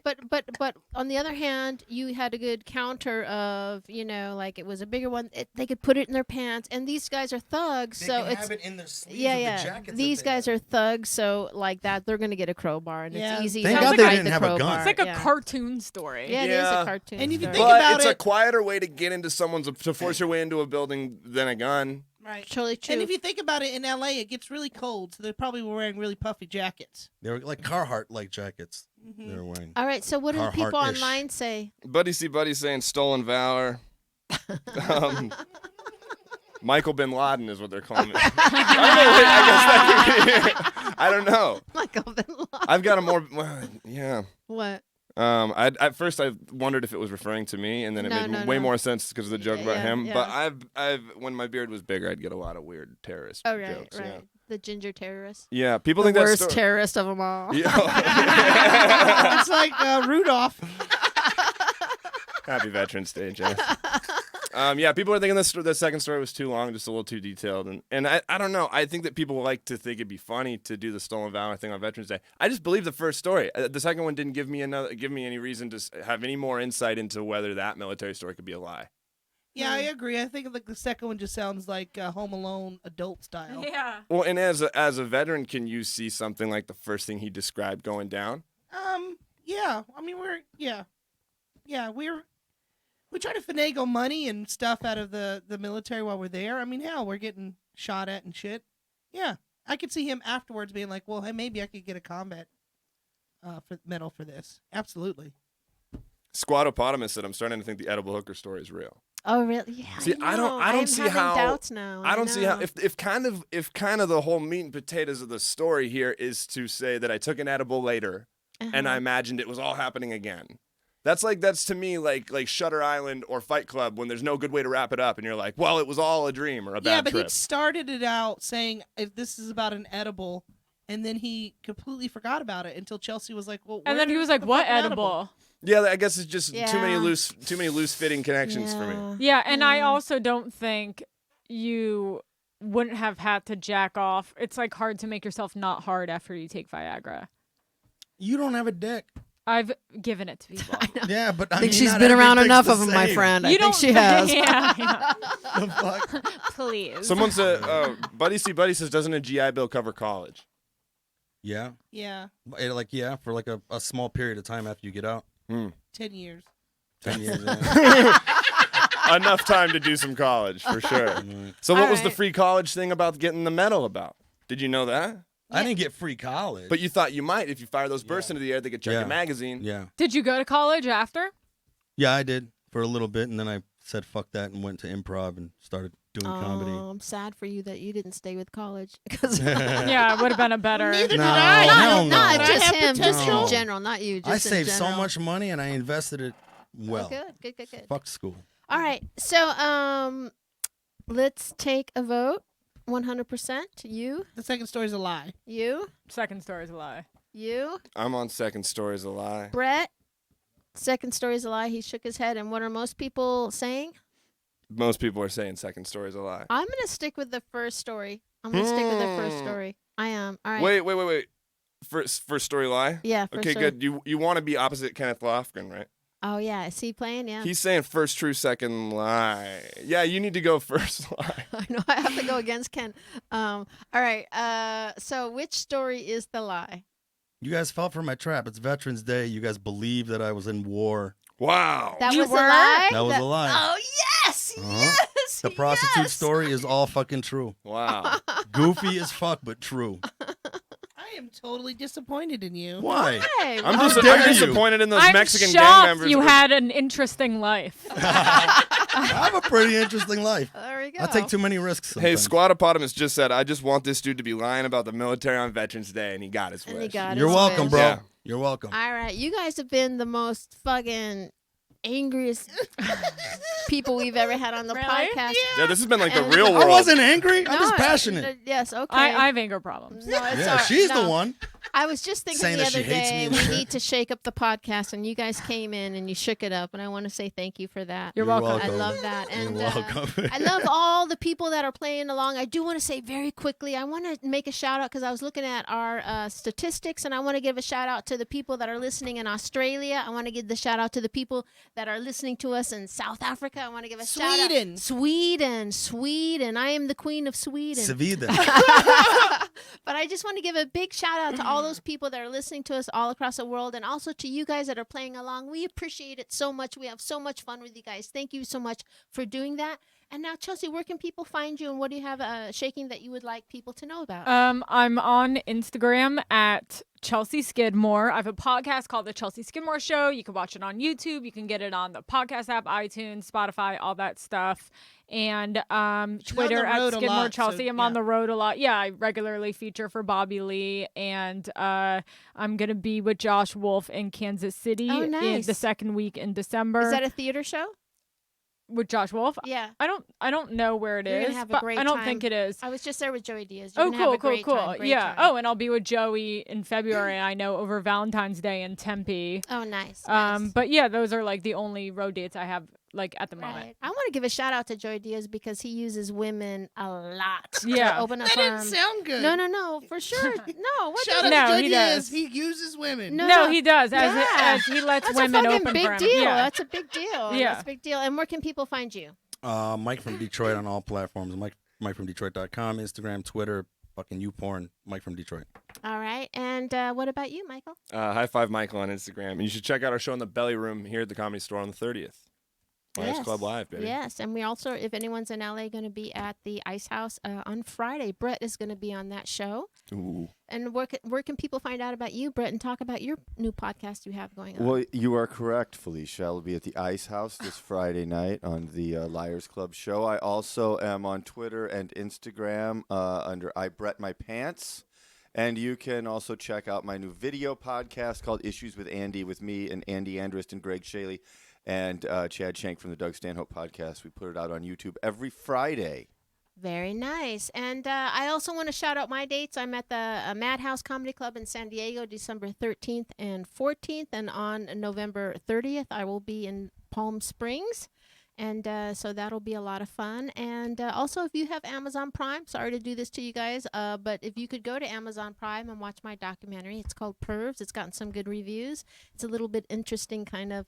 But on the other hand, you had a good counter of like it was a bigger one. They could put it in their pants, and these guys are thugs, They so can it's have it in their sleeves yeah, of the yeah. jackets that These they guys have. are thugs, so like that, they're gonna get a crowbar, and Yeah. it's easy. Thank to God they hide didn't the have a gun. crowbar, It's like a yeah. cartoon story. Yeah, it is Yeah. a cartoon. And if you story. think But about it's it- a quieter way to get into to force your way into a building than a gun. Right. Totally true. And if you think about it, in LA, it gets really cold, so they're probably wearing really puffy jackets. They were like Carhartt like jackets. Mhm. They were wearing. All right, so what do the people Carhartt-ish. online say? Buddy see buddy saying stolen valor. Michael bin Laden is what they're calling it. I don't know. Michael Bin Laden. I've got a more. Well, yeah. What? At first I wondered if it was referring to me, and then it No, made no, way no. more sense because of the joke about Yeah, him. yeah. But I've when my beard was bigger, I'd get a lot of weird terrorist Oh, right, jokes. right. Yeah. The ginger terrorist. Yeah, people The think that's worst terrorist of them all. Yeah. It's like Rudolph. Happy Veterans Day, Jess. Yeah, people are thinking the second story was too long, just a little too detailed, and I don't know. I think that people like to think it'd be funny to do the stolen valor thing on Veterans Day. I just believe the first story. The second one didn't give me any reason to have any more insight into whether that military story could be a lie. Yeah, I agree. I think like the second one just sounds like Home Alone adult style. Yeah. Well, and as a veteran, can you see something like the first thing he described going down? Yeah. I mean, we try to finagle money and stuff out of the military while we're there. I mean, hell, we're getting shot at and shit. Yeah, I could see him afterwards being like, "Well, hey, maybe I could get a combat medal for this." Absolutely. Squatopotamus said, "I'm starting to think the edible hooker story is real." Oh, really? Yeah. See, I don't I'm see having how- doubts now. I don't see how know. if kind of the whole meat and potatoes of the story here is to say that I took an edible later and I imagined it was all happening again. That's to me like Shutter Island or Fight Club when there's no good way to wrap it up and you're like, well, it was all a dream or a Yeah, bad but trip. he started it out saying if this is about an edible, and then he completely forgot about it until Chelsea was like, "Well," And then he was like, "What edible?" Yeah, I guess it's just too many Yeah. loose fitting connections for me. Yeah, and I also don't think you wouldn't have had to jack off. It's like hard to make yourself not hard after you take Viagra. You don't have a dick. I've given it to people. Yeah, but I I think mean, she's not been around everything's enough the of them, my same. friend. I You think don't she has. Yeah. The fuck? Please. Someone said, Buddy C. Buddy says, doesn't a GI Bill cover college? Yeah. Yeah, For like a small period of time after you get out. 10 years. 10 years. Yeah. Enough time to do some college, for sure. Mm. So what All was the right. free college thing about getting the medal about? Did you know that? I didn't get free college. But you thought you might. If you fire those bursts Yeah. into the air, they could check Yeah. your magazine. Yeah. Did you go to college after? Yeah, I did for a little bit, and then I said fuck that and went to improv and started doing comedy. I'm sad for you that you didn't stay with college because Yeah, it would have been a better. Neither did No, I. hell no. not Did I just have him, just potential? in general, not you. Just I in saved so general. much money and I invested it well. Oh, good. Fuck school. All right, so let's take a vote. 100%. You, The second story's a lie. you, Second story's a lie. you. I'm on second story is a lie. Brett. Second story's a lie. He shook his head. And what are most people saying? Most people are saying second story is a lie. I'm gonna stick with the first story. I am. All right. Wait. First story lie? Yeah. First Okay, story. good. You want to be opposite Kenneth Lofgren, right? Oh yeah. Is he playing? Yeah. He's saying first true, second lie. Yeah, you need to go first lie. I know. I have to go against Ken. All right. So which story is the lie? You guys fell for my trap. It's Veterans Day. You guys believe that I was in war. Wow. That You was a were? lie. That was a lie. Oh yes. Uh-huh. Yes. The prostitute yes! story is all fucking true. Wow. Goofy as fuck, but true. I am totally disappointed in you. Why? Hey, I'm How just dare I'm you. disappointed in those I'm Mexican gang shocked members. you that were- had an interesting life. I have a pretty interesting life. there we go. I take too many risks. Hey, sometimes. Squatopotamus just said, I just want this dude to be lying about the military on Veterans Day, and he got his wish. And he got You're his welcome, wish. bro. Yeah. You're welcome. All right, you guys have been the most fucking angriest people we've ever had on the Really? podcast. Yeah, this has been like the And- real I world. wasn't angry. I'm just No, passionate. Yes, okay. I have anger problems. No, it's Yeah, all right. she's No. the one. I was just thinking Saying the that she other hates me day and we shit. need to shake up the podcast, and you guys came in and you shook it up, and I want to say thank you for that. You're welcome. I love that, and You're welcome. I love all the people that are playing along. I do want to say very quickly, I want to make a shout out because I was looking at our statistics, and I want to give a shout out to the people that are listening in Australia. I want to give the shout out to the people that are listening to us in South Africa. I want to give a shout out. Sweden. I am the queen of Sweden. Sweden. But I just want to give a big shout out to all those people that are listening to us all across the world, and also to you guys that are playing along. We appreciate it so much. We have so much fun with you guys. Thank you so much for doing that. And now, Chelsea, where can people find you, and what do you have shaking that you would like people to know about? I'm on Instagram at Chelsea Skidmore. I have a podcast called The Chelsea Skidmore Show. You can watch it on YouTube. You can get it on the podcast app, iTunes, Spotify, all that stuff. And Twitter at Skidmore Chelsea. I'm on the road a lot. Yeah, I regularly feature for Bobby Lee. And I'm going to be with Josh Wolf in Kansas City in the second week in December. Is that a theater show? With Josh Wolf? Yeah. I don't know where it You're is. gonna have a but great I don't time. think it is. I was just there with Joey Diaz. Oh, cool. Great Yeah. time. Oh, and I'll be with Joey in February, I know, over Valentine's Day in Tempe. Oh, nice. But yeah, those are like the only road dates I have like at the moment. Right. I want to give a shout out to Joey Diaz because he uses women a lot. Yeah. To open up. That didn't sound good. No, for sure. No, what Shout the- out No, to Joey he Diaz. does. He uses women. No. He does Yeah. as he lets That's women a fucking open big for him. deal. Yeah. That's a big deal. Yeah. That's a big deal. And where can people find you? Mike from Detroit on all platforms. MikeFromDetroit.com, Instagram, Twitter, fucking YouPorn, Mike from Detroit. All right. And what about you, Michael? High Five Michael on Instagram. And you should check out our show in the Belly Room here at the Comedy Store on the 30th. Lions Club Live, baby. Yes, and we also, if anyone's in LA, going to be at the Ice House on Friday. Brett is going to be on that show. Ooh. And where can people find out about you, Brett, and talk about your new podcast you have going on? Well, you are correct, Felicia. I'll be at the Ice House this Friday night on the Liars Club show. I also am on Twitter and Instagram under I Brett My Pants. And you can also check out my new video podcast called Issues with Andy with me and Andy Andrist and Greg Shaley and Chad Shank from the Doug Stanhope podcast. We put it out on YouTube every Friday. Very nice. And I also want to shout out my dates. I'm at the Madhouse Comedy Club in San Diego, December 13th and 14th. And on November 30th, I will be in Palm Springs. And so that'll be a lot of fun. And also, if you have Amazon Prime, sorry to do this to you guys, but if you could go to Amazon Prime and watch my documentary, it's called Pervs. It's gotten some good reviews. It's a little bit interesting kind of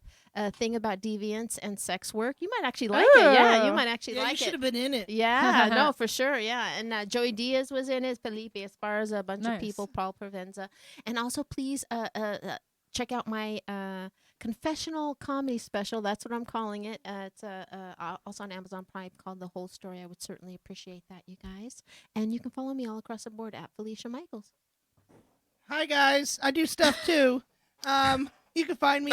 thing about deviance and sex work. You might actually like it. Yeah, you might actually Yeah, like you should it. have been in it. Yeah, no, for sure. Yeah. And Joey Diaz was in it, Felipe, as far as a bunch of Nice. people, Paul Provenza. And also, please check out my confessional comedy special. That's what I'm calling it. It's also on Amazon Prime called The Whole Story. I would certainly appreciate that, you guys. And you can follow me all across the board at Felicia Michaels. Hi guys, I do stuff too. You can find me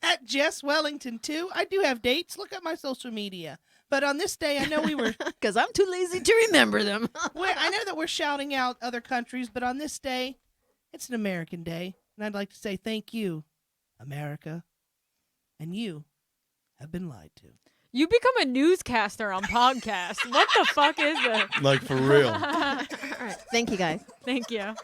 at Jess Wellington too. I do have dates. Look at my social media. But on this day, I know we were. Because I'm too lazy to remember them. I know that we're shouting out other countries, but on this day, it's an American day, and I'd like to say thank you, America, and you have been lied to. You become a newscaster on podcasts. What the fuck is this? Like, for real. All right. Thank you, guys. Thank you.